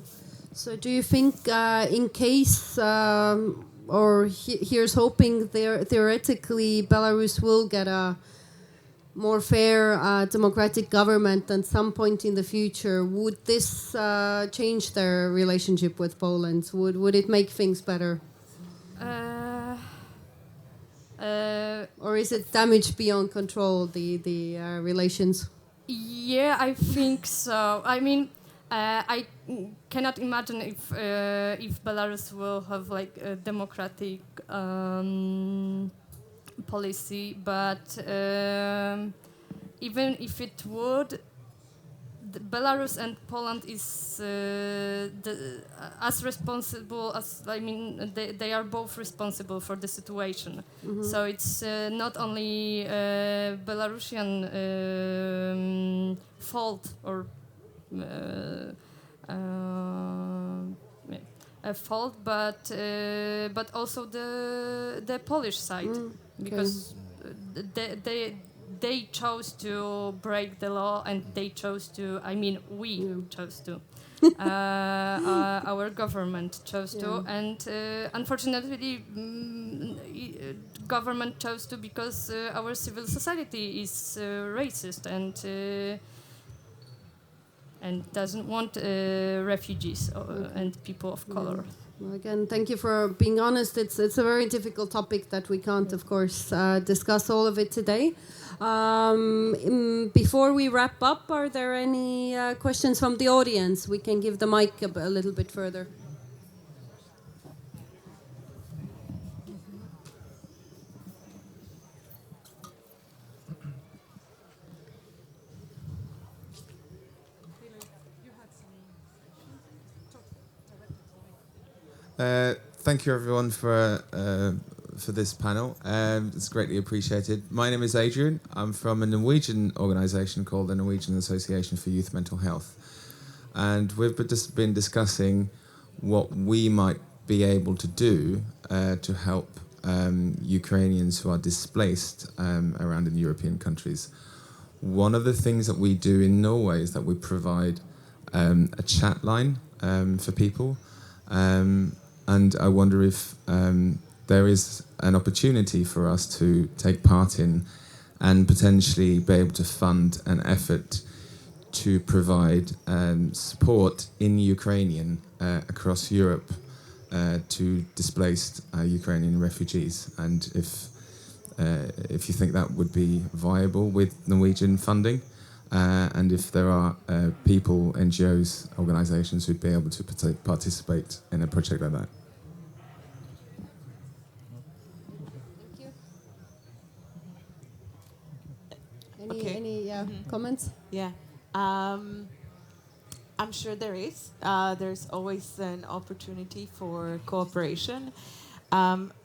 So do you think in case, or here's hoping, theoretically Belarus will get a more fair democratic government at some point in the future, would this change their relationship with Poland? Would it make things better? Or is it damaged beyond control, the relations? Yeah, I think so. I mean, I cannot imagine if Belarus will have like a democratic policy, but even if it would, Belarus and Poland is as responsible as, I mean, they are both responsible for the situation. Mm-hmm. So it's not only Belarusian fault or a fault, but also the Polish side, because they chose to break the law, and they chose to. I mean, we chose to. Our government chose to, and unfortunately, government chose to because our civil society is racist and doesn't want refugees and people of color. Well, again, thank you for being honest. It's a very difficult topic that we can't, of course, discuss all of it today. Before we wrap up, are there any questions from the audience? We can give the mic a little bit further. Thank you everyone for this panel. It's greatly appreciated. My name is Adrian. I'm from a Norwegian organisation called the Norwegian Association for Youth Mental Health, and we've just been discussing what we might be able to do to help Ukrainians who are displaced around in European countries. One of the things that we do in Norway is that we provide a chat line for people. And I wonder if there is an opportunity for us to take part in and potentially be able to fund an effort to provide support in Ukrainian across Europe to displaced Ukrainian refugees. And if you think that would be viable with Norwegian funding, and if there are people, NGOs, organisations who'd be able to participate in a project like that. Thank you. Any comments? Yeah. I'm sure there is. There's always an opportunity for cooperation.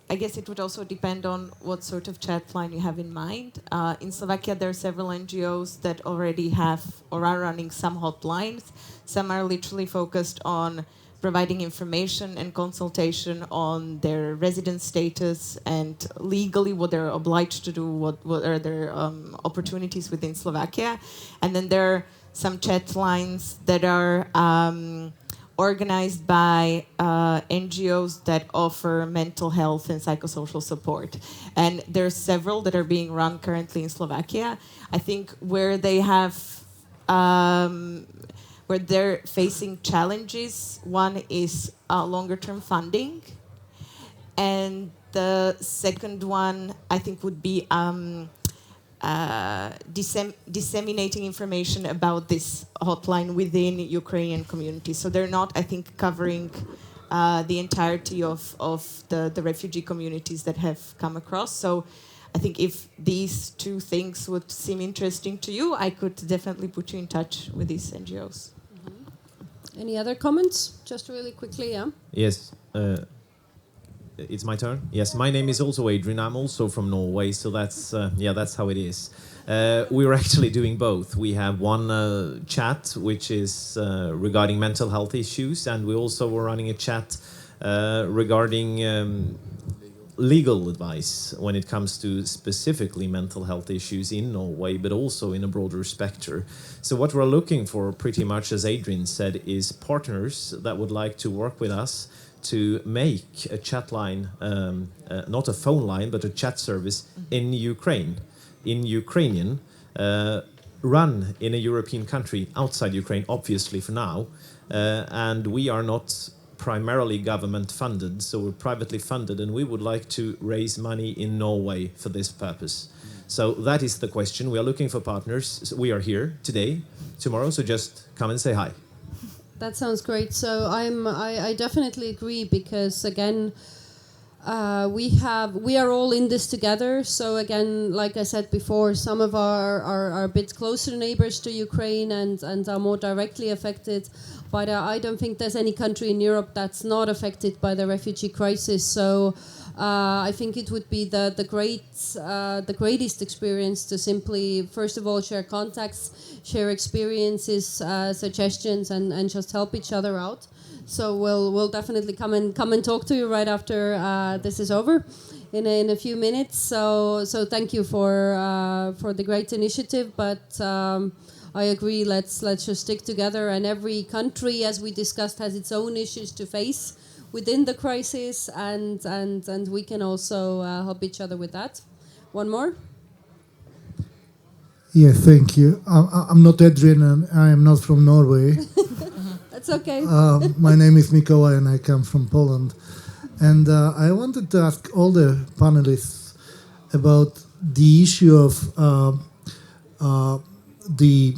I guess it would also depend on what sort of chat line you have in mind. In Slovakia, there are several NGOs that already have or are running some hotlines. Some are literally focused on providing information and consultation on their residence status and legally what they're obliged to do, what are their opportunities within Slovakia. And then there are some chat lines that are organized by NGOs that offer mental health and psychosocial support. And there are several that are being run currently in Slovakia. I think where they have, where they're facing challenges, one is longer-term funding. And the second one, I think, would be disseminating information about this hotline within Ukrainian communities. So they're not, I think, covering the entirety of the refugee communities that have come across. So I think if these two things would seem interesting to you, I could definitely put you in touch with these NGOs. Any other comments? Just really quickly, yeah? Yes. It's my turn. Yes, my name is also Adrian. I'm also from Norway, so that's how it is. We're actually doing both. We have one chat which is regarding mental health issues, and we also were running a chat regarding legal advice when it comes to specifically mental health issues in Norway, but also in a broader spectrum. So what we're looking for, pretty much as Adrian said, is partners that would like to work with us to make a chat line, not a phone line, but a chat service in Ukraine, in Ukrainian, run in a European country outside Ukraine, obviously for now. And we are not primarily government funded, so we're privately funded, and we would like to raise money in Norway for this purpose. So that is the question. We are looking for partners. So we are here today, tomorrow, so just come and say hi. That sounds great. So I definitely agree, because again, we are all in this together. So again, like I said before, some of our a bit closer neighbors to Ukraine and are more directly affected. But I don't think there's any country in Europe that's not affected by the refugee crisis. So I think it would be the greatest experience to simply, first of all, share contacts, share experiences, suggestions, and just help each other out. So we'll definitely come and talk to you right after this is over, in a few minutes. So thank you for the great initiative. But I agree. Let's just stick together. And every country, as we discussed, has its own issues to face. within the crisis, and we can also help each other with that. One more. Yeah, thank you. I'm not Adrian, and I am not from Norway. That's okay. My name is Mikołaj, and I come from Poland. And I wanted to ask all the panelists about the issue of the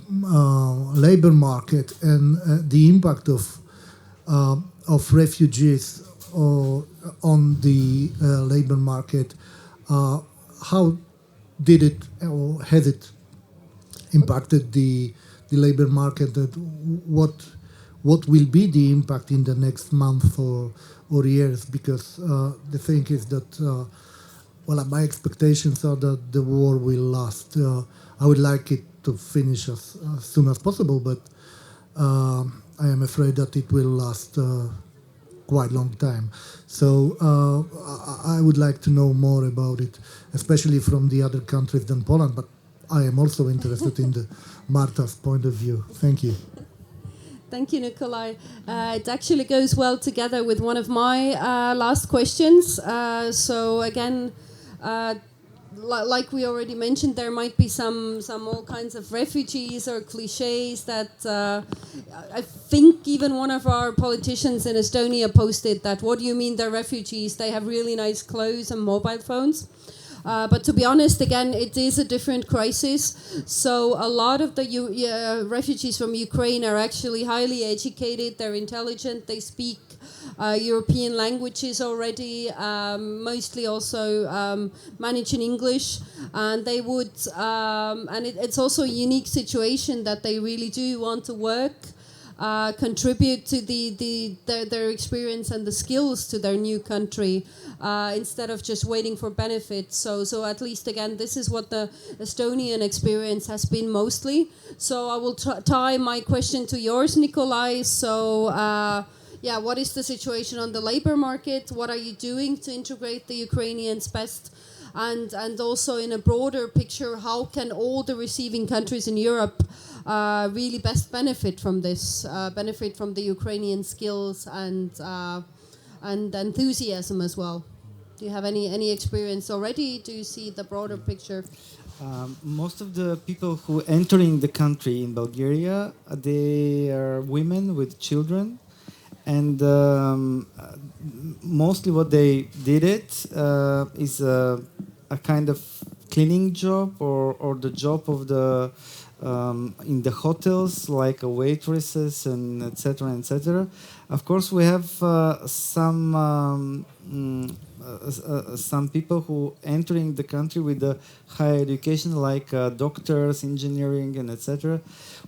labor market and the impact of refugees on the labor market. How did it or has it impacted the labor market? That what will be the impact in the next month or years? Because the thing is that well, my expectations are that the war will last. I would like it to finish as soon as possible, but I am afraid that it will last quite long time. So I would like to know more about it, especially from the other countries than Poland. But I am also interested in the Marta's point of view. Thank you. Thank you, Nikolai. It actually goes well together with one of my last questions. So again, like we already mentioned, there might be some all kinds of refugees or cliches that I think even one of our politicians in Estonia posted that, what do you mean they're refugees? They have really nice clothes and mobile phones. But to be honest, again, it is a different crisis. So a lot of the refugees from Ukraine are actually highly educated. They're intelligent. They speak European languages already, mostly also manage in English. And they would, and it's also a unique situation that they really do want to work. Contribute to their experience and the skills to their new country instead of just waiting for benefits. So at least again, this is what the Estonian experience has been mostly. So I will tie my question to yours, Nikolai. So what is the situation on the labor market? What are you doing to integrate the Ukrainians best? And also in a broader picture, how can all the receiving countries in Europe really best benefit from this, benefit from the Ukrainian skills and enthusiasm as well? Do you have any experience already? Do you see the broader picture? Most of the people who entering the country in Bulgaria, they are women with children, and mostly what they did is a kind of cleaning job or the job of the in the hotels, like waitresses and etc. etc. Of course, we have some people who entering the country with a higher education, like doctors, engineering, and etc.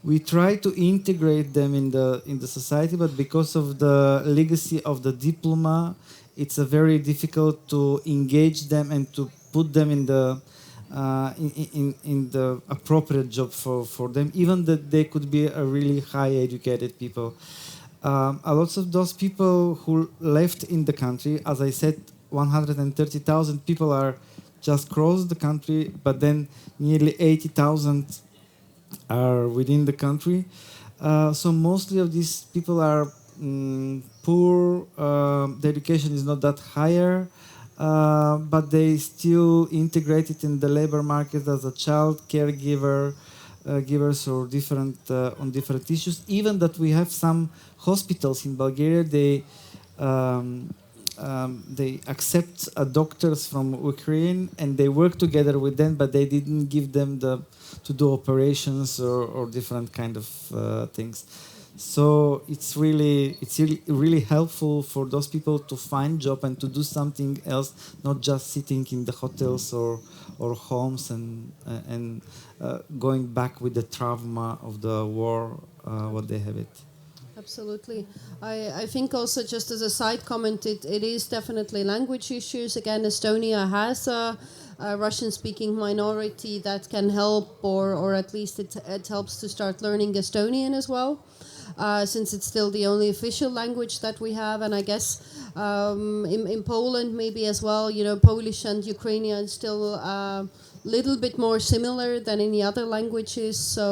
We try to integrate them in the society, but because of the legacy of the diploma, it's very difficult to engage them and to put them in the appropriate job for them, even that they could be a really high educated people. A lot of those people who left in the country, as I said, 130,000 people are just crossed the country, but then nearly 80,000 are within the country. So mostly of these people are poor, the education is not that higher, but they still integrated in the labor market as a child caregiver, givers or different on different issues. Even that we have some hospitals in Bulgaria, they accept doctors from Ukraine and they work together with them, but they didn't give them to do operations or different kind of things. So it's really helpful for those people to find job and to do something else, not just sitting in the hotels or homes and going back with the trauma of the war, what they have it. Absolutely. I think also, just as a side comment, it is definitely language issues. Again, Estonia has a Russian-speaking minority that can help, or at least it helps to start learning Estonian as well, since it's still the only official language that we have. And I guess in Poland maybe as well, Polish and Ukrainian still a little bit more similar than any other languages. So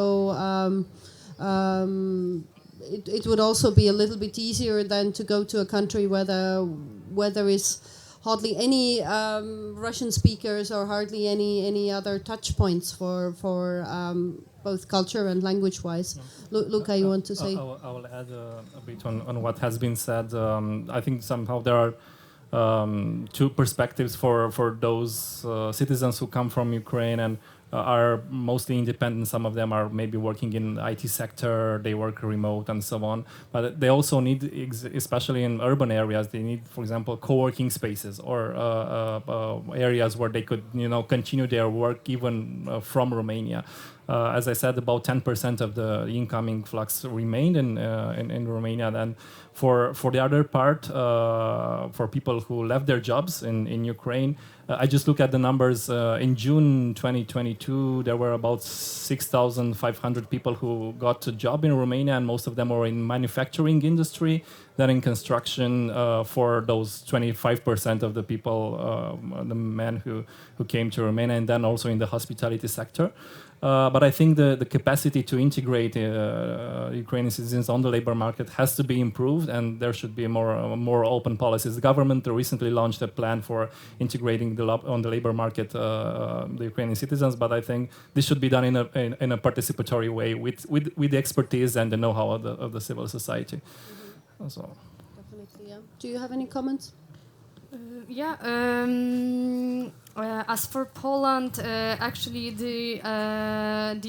it would also be a little bit easier than to go to a country where there is hardly any Russian speakers or hardly any other touch points for both culture and language wise. Luca, you want to say? I will add a bit on what has been said. I think somehow there are two perspectives for those citizens who come from Ukraine and are mostly independent. Some of them are maybe working in the IT sector, they work remote and so on. But they also need, especially in urban areas, they need, for example, co-working spaces or areas where they could, continue their work even from Romania. As I said, about 10% of the incoming flux remained in Romania. And for the other part, for people who left their jobs in Ukraine, I just look at the numbers. In June 2022, there were about 6,500 people who got a job in Romania, and most of them were in manufacturing industry, then in construction for those 25% of the people, the men who came to Romania, and then also in the hospitality sector. But I think the capacity to integrate Ukrainian citizens on the labor market has to be improved, and there should be more open policies. The government recently launched a plan for integrating on the labor market the Ukrainian citizens, but I think this should be done in a participatory way with the expertise and the know-how of the civil society. Mm-hmm. So. Definitely, yeah. Do you have any comments? As for Poland, actually the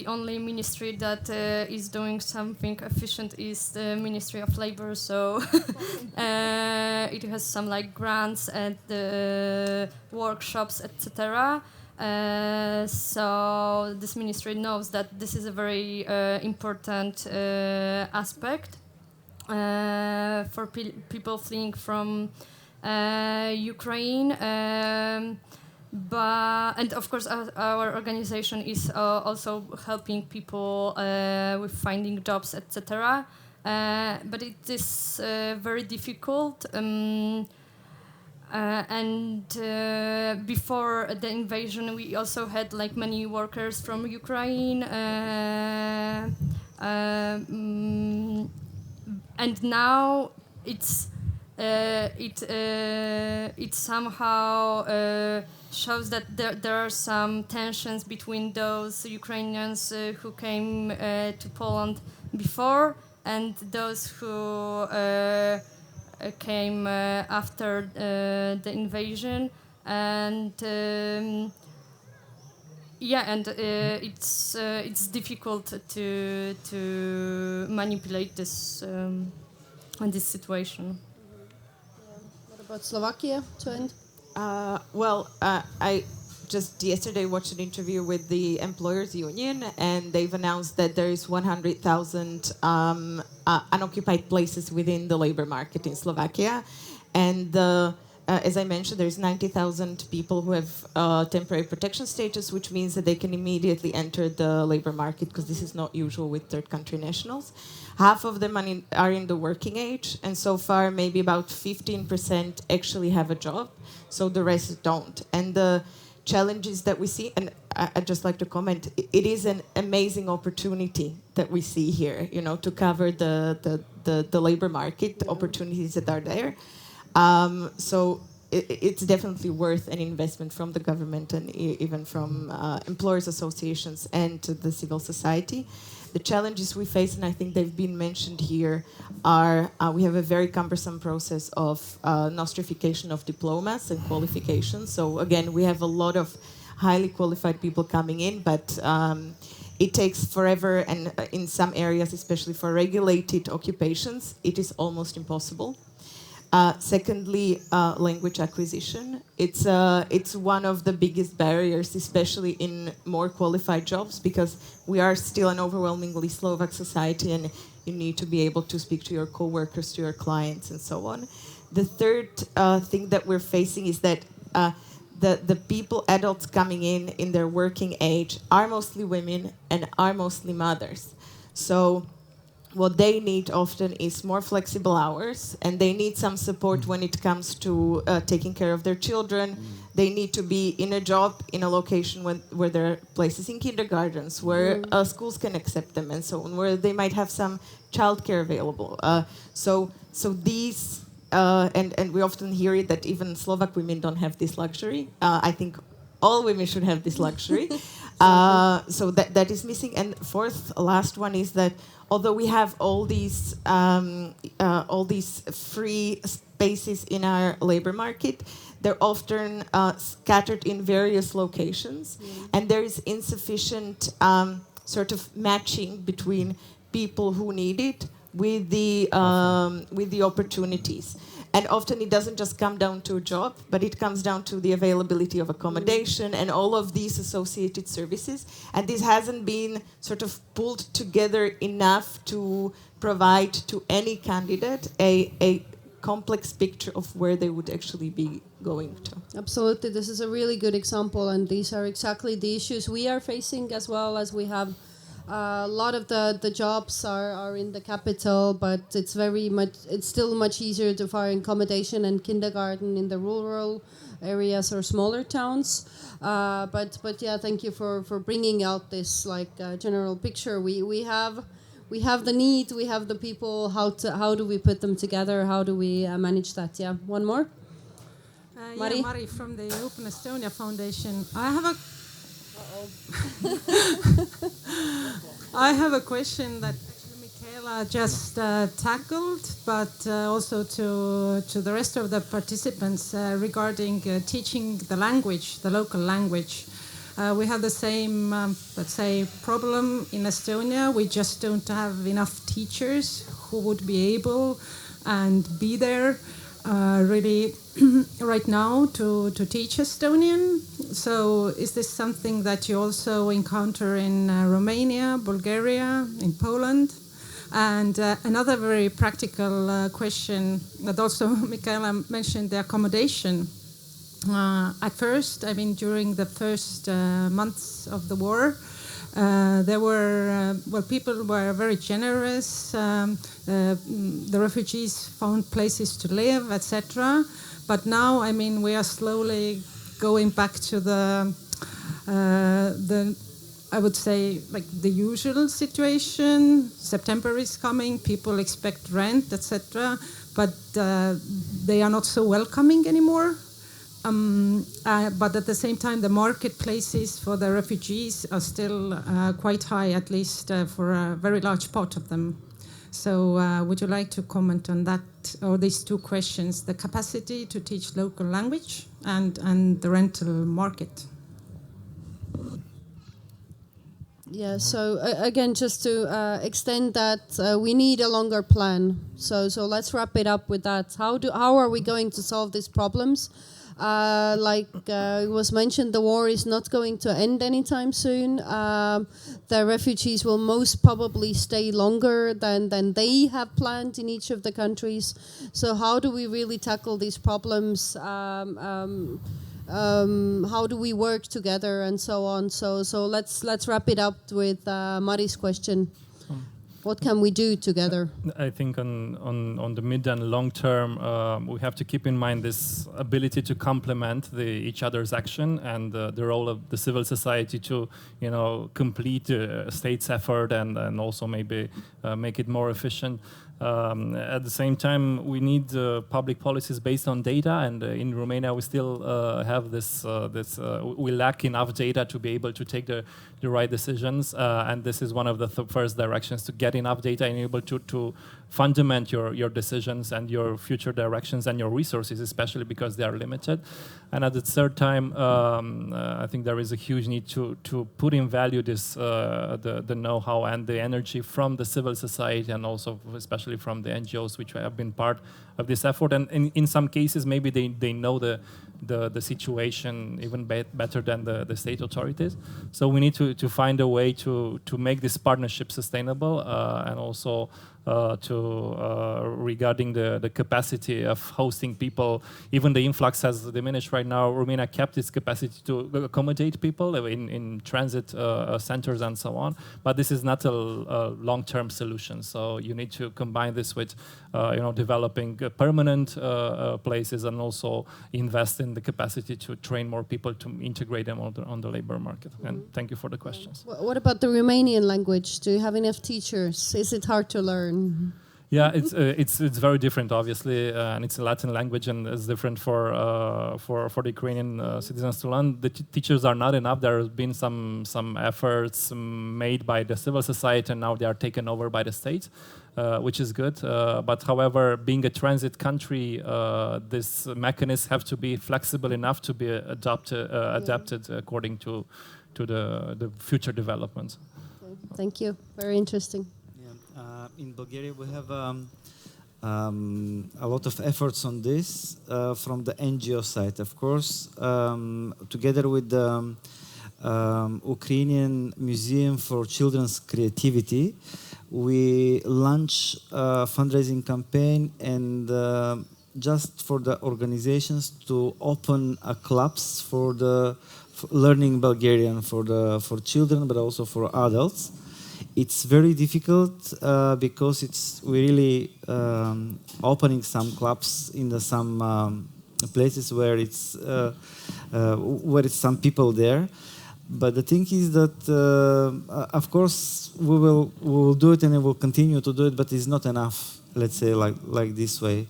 only ministry that is doing something efficient is the Ministry of Labor. So it has some grants and workshops, etc. So this ministry knows that this is a very important aspect for people fleeing from Ukraine, and of course our organization is also helping people with finding jobs, etc. But it is very difficult, and before the invasion we also had many workers from Ukraine, and now it somehow shows that there are some tensions between those Ukrainians who came to Poland before and those who came after the invasion, and it's difficult to manipulate this situation. What about Slovakia to end? I just yesterday watched an interview with the employers union, and they've announced that there is 100,000 unoccupied places within the labor market in Slovakia, and as I mentioned, there's 90,000 people who have temporary protection status, which means that they can immediately enter the labor market, because this is not usual with third country nationals. Half of them are in the working age, and so far maybe about 15% actually have a job, so the rest don't. And the challenges that we see, and I'd just like to comment, it is an amazing opportunity that we see here, to cover the labor market opportunities that are there. So it's definitely worth an investment from the government and even from employers associations and to the civil society. The challenges we face, and I think they've been mentioned here, are we have a very cumbersome process of nostrification of diplomas and qualifications. So again, we have a lot of highly qualified people coming in, but it takes forever, and in some areas, especially for regulated occupations, it is almost impossible. Secondly, language acquisition. It's one of the biggest barriers, especially in more qualified jobs, because we are still an overwhelmingly Slovak society, and you need to be able to speak to your co-workers, to your clients, and so on. The third thing that we're facing is that the people, adults coming in their working age, are mostly women and are mostly mothers. So what they need often is more flexible hours, and they need some support when it comes to taking care of their children. They need to be in a job in a location where there are places in kindergartens, where schools can accept them, and so on, where they might have some childcare available. So these, and we often hear it that even Slovak women don't have this luxury. I think all women should have this luxury. So that is missing. And fourth, last one is that although we have all these free spaces in our labor market, they're often scattered in various locations, and there is insufficient sort of matching between people who need it with the opportunities. And often it doesn't just come down to a job, but it comes down to the availability of accommodation and all of these associated services. And this hasn't been sort of pulled together enough to provide to any candidate a complex picture of where they would actually be going to. Absolutely, this is a really good example, and these are exactly the issues we are facing, as well as we have a lot of the jobs are in the capital, but it's still much easier to find accommodation and kindergarten in the rural areas or smaller towns. But yeah, thank you for bringing out this general picture. We have the need, we have the people. How do we put them together? How do we manage that? Yeah, one more. Mari? Mari from the Open Estonia Foundation. I have a question that Michaela just tackled, but also to the rest of the participants regarding teaching the language, the local language. We have the same, let's say, problem in Estonia. We just don't have enough teachers who would be able and be there really right now to teach Estonian. So is this something that you also encounter in Romania, Bulgaria, in Poland? And another very practical question that also Michaela mentioned, the accommodation. At first, I mean, during the first months of the war, there were, people were very generous. The refugees found places to live, etc. But now, I mean, we are slowly going back to the I would say, like the usual situation. September is coming, people expect rent, etc. But they are not so welcoming anymore. But at the same time, the marketplaces for the refugees are still quite high, at least for a very large part of them. So would you like to comment on that, or these two questions, the capacity to teach local language and the rental market? Yeah, so again, just to extend that, we need a longer plan. So let's wrap it up with that. How are we going to solve these problems? It was mentioned, the war is not going to end anytime soon. The refugees will most probably stay longer than they have planned in each of the countries. So how do we really tackle these problems? How do we work together and so on? So let's wrap it up with Mari's question. What can we do together? I think on the mid and long term, we have to keep in mind this ability to complement each other's action and the role of the civil society to, complete the state's effort and also maybe make it more efficient. At the same time, we need public policies based on data, and in Romania we still have we lack enough data to be able to take the right decisions, and this is one of the first directions, to get enough data and able to fundament your decisions and your future directions and your resources, especially because they are limited. And at the third time, I think there is a huge need to put in value this the know-how and the energy from the civil society, and also especially from the NGOs which have been part of this effort. And in some cases, maybe they know the situation even better than the state authorities. So we need to find a way to make this partnership sustainable and also regarding the capacity of hosting people. Even the influx has diminished right now. Romania kept its capacity to accommodate people in transit centers and so on. But this is not a long-term solution. So you need to combine this with developing permanent places and also invest in the capacity to train more people to integrate them on the labor market. And thank you for the questions. What about the Romanian language? Do you have enough teachers? Is it hard to learn? Yeah, it's very different, obviously, and it's a Latin language, and it's different for the Ukrainian citizens to learn. The teachers are not enough. There has been some efforts made by the civil society, and now they are taken over by the state, which is good. But however, being a transit country, this mechanisms have to be flexible enough to be adapted according to the future developments. Okay. Thank you. Very interesting. In Bulgaria, we have a lot of efforts on this from the NGO side, of course, together with the Ukrainian Museum for Children's Creativity. We launch a fundraising campaign and just for the organizations to open clubs for the learning Bulgarian for children, but also for adults. It's very difficult because we're really opening some clubs in some places where it's some people there. But the thing is that, of course, we will do it and we will continue to do it, but it's not enough. Let's say like this way.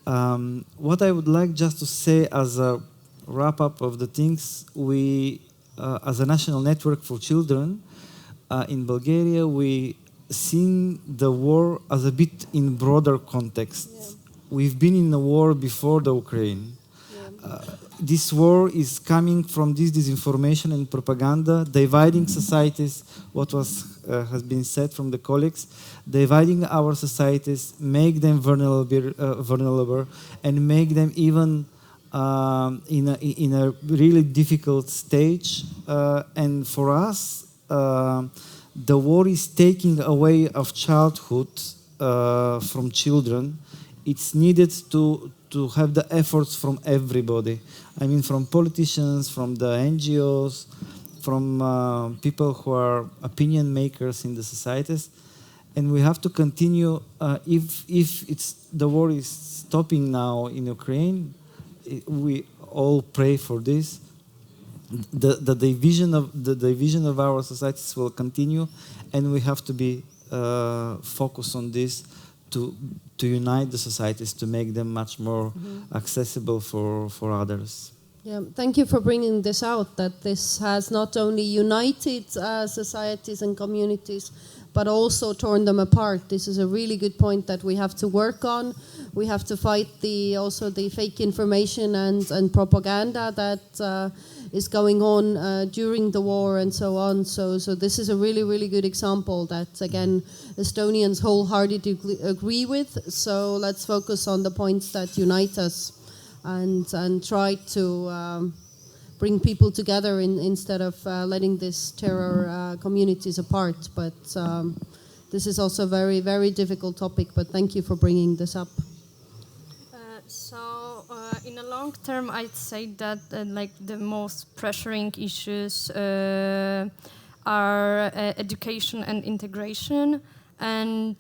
What I would like just to say as a wrap up of the things, we as a national network for children. In Bulgaria, we see the war as a bit in broader context. Yeah. We've been in a war before the Ukraine. Yeah. This war is coming from this disinformation and propaganda, dividing societies, what has been said from the colleagues, dividing our societies, make them vulnerable and make them even in a really difficult stage. And for us, the war is taking away of childhood from children. It's needed to have the efforts from everybody. I mean, from politicians, from the NGOs, from people who are opinion makers in the societies. And we have to continue. If the war is stopping now in Ukraine, we all pray for this. The division of our societies will continue, and we have to be focused on this to unite the societies, to make them much more accessible for others. Yeah, thank you for bringing this out, that this has not only united societies and communities, but also torn them apart. This is a really good point that we have to work on. We have to fight the fake information and propaganda that is going on during the war and so on. So this is a really, really good example that, again, Estonians wholeheartedly agree with. So let's focus on the points that unite us and try to bring people together instead of letting this terror communities apart. But this is also a very, very difficult topic, but thank you for bringing this up. In the long term, I'd say that the most pressuring issues are education and integration, and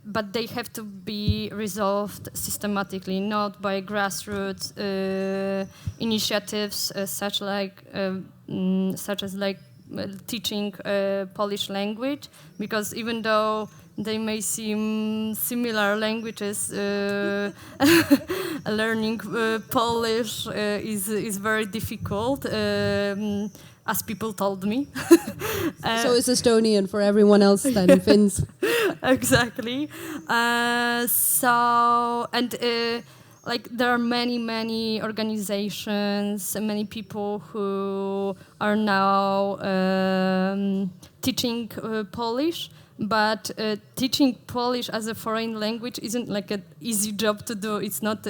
but they have to be resolved systematically, not by grassroots initiatives such as teaching Polish language, because even though they may seem similar languages, learning Polish is very difficult, as people told me. So is Estonian for everyone else then, Finns. Exactly. There are many organizations, many people who are now teaching Polish, but teaching Polish as a foreign language isn't like an easy job to do. It's not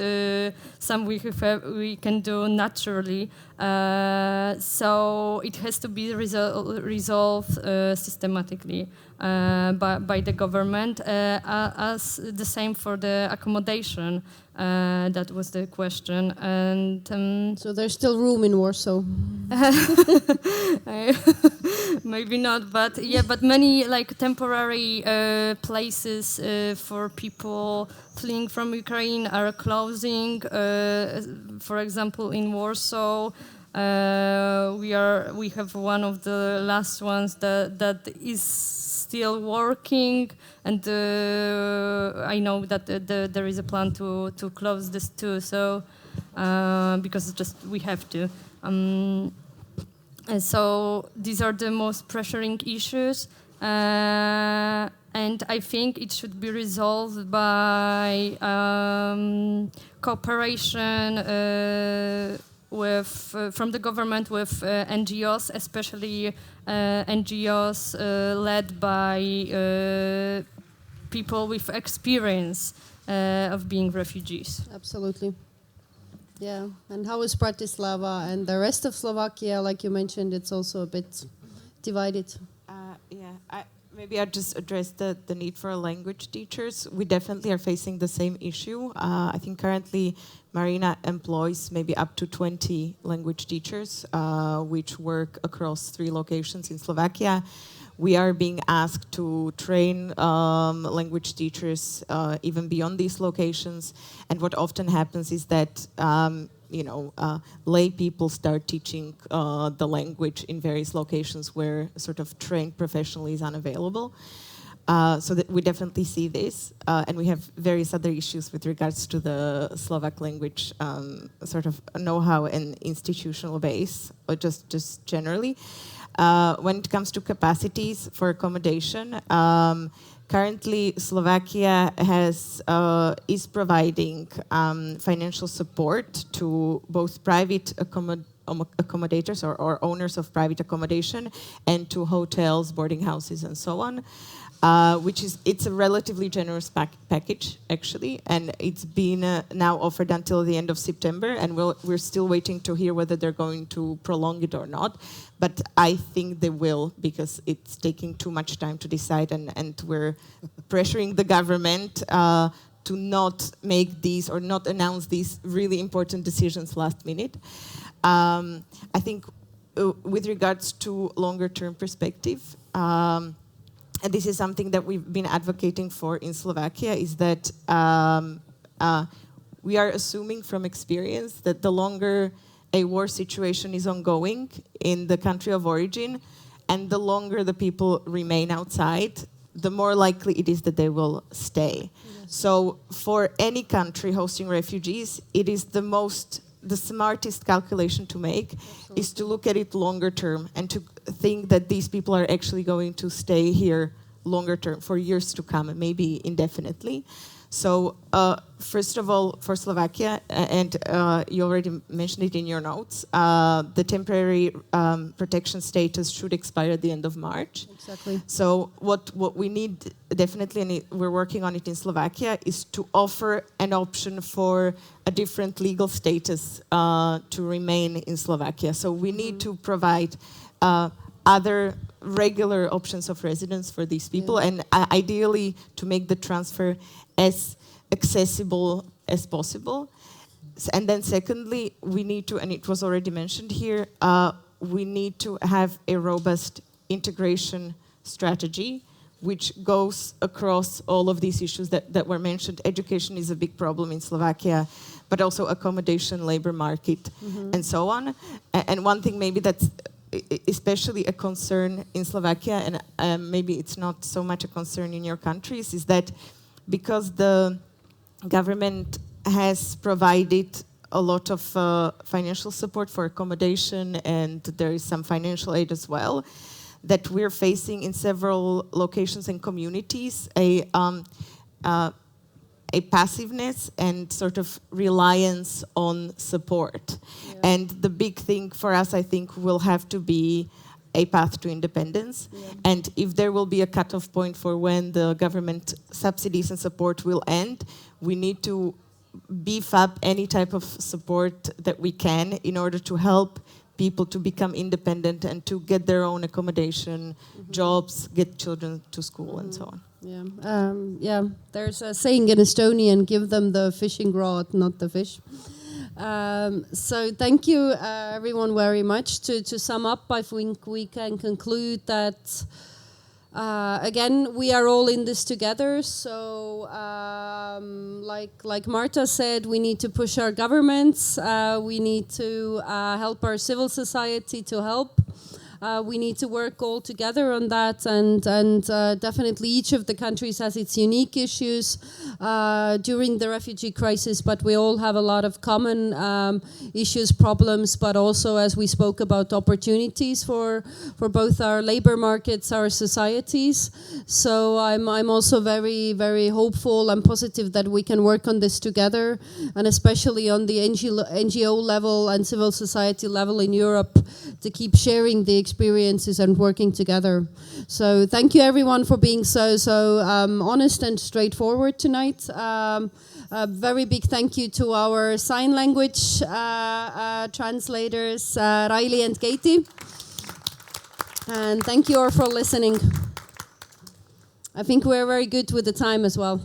something we can do naturally. So it has to be resolved systematically by the government, as the same for the accommodation. That was the question, and So there's still room in Warsaw. maybe not, but yeah, but many like temporary places for people fleeing from Ukraine are closing. For example, in Warsaw, we have one of the last ones that is still working, and I know that there is a plan to close this too. So because just we have to. And so these are the most pressuring issues, and I think it should be resolved by cooperation with from the government with NGOs, especially NGOs led by people with experience of being refugees. Absolutely. Yeah, and how is Bratislava and the rest of Slovakia? Like you mentioned, it's also a bit divided. Maybe I'll just address the need for language teachers. We definitely are facing the same issue. I think currently Marina employs maybe up to 20 language teachers, which work across 3 locations in Slovakia. We are being asked to train language teachers even beyond these locations. And what often happens is that lay people start teaching the language in various locations where sort of trained professionally is unavailable. So that we definitely see this, and we have various other issues with regards to the Slovak language sort of know-how and institutional base, or just generally. When it comes to capacities for accommodation, currently Slovakia is providing financial support to both private accommodators or owners of private accommodation and to hotels, boarding houses, and so on. It's a relatively generous package, actually, and it's been now offered until the end of September, and we're still waiting to hear whether they're going to prolong it or not. But I think they will, because it's taking too much time to decide, and we're pressuring the government to not make these or not announce these really important decisions last minute. I think with regards to longer-term perspective, and this is something that we've been advocating for in Slovakia, is that we are assuming from experience that the longer a war situation is ongoing in the country of origin, and the longer the people remain outside, the more likely it is that they will stay. Yes. So for any country hosting refugees, it is the smartest calculation to make. Absolutely. Is to look at it longer term and to think that these people are actually going to stay here longer term for years to come, and maybe indefinitely. So first of all, for Slovakia, and you already mentioned it in your notes, the temporary protection status should expire at the end of March. Exactly. So what we need definitely, and we're working on it in Slovakia, is to offer an option for a different legal status to remain in Slovakia. So we need to provide other regular options of residence for these people, and ideally to make the transfer as accessible as possible. And then secondly, we need to, and it was already mentioned here, we need to have a robust integration strategy which goes across all of these issues that were mentioned. Education is a big problem in Slovakia, but also accommodation, labor market, and so on. And one thing maybe that's especially a concern in Slovakia, and maybe it's not so much a concern in your countries, is that because the government has provided a lot of financial support for accommodation, and there is some financial aid as well, that we're facing in several locations and communities a passiveness and sort of reliance on support. Yeah. And the big thing for us, I think, will have to be a path to independence. And if there will be a cutoff point for when the government subsidies and support will end, we need to beef up any type of support that we can in order to help people to become independent and to get their own accommodation, jobs, get children to school, and so on. Yeah, there's a saying in Estonian, give them the fishing rod, not the fish. So thank you everyone very much. To sum up, I think we can conclude that again, we are all in this together. So like Marta said, we need to push our governments. We need to help our civil society to help. We need to work all together on that, and definitely each of the countries has its unique issues during the refugee crisis, but we all have a lot of common issues, problems, but also, as we spoke about, opportunities for both our labor markets, our societies. So I'm also very, very hopeful and positive that we can work on this together, and especially on the NGO level and civil society level in Europe, to keep sharing the experiences and working together. So thank you everyone for being so honest and straightforward tonight. A very big thank you to our sign language translators, Riley and Katie. And thank you all for listening. I think we're very good with the time as well.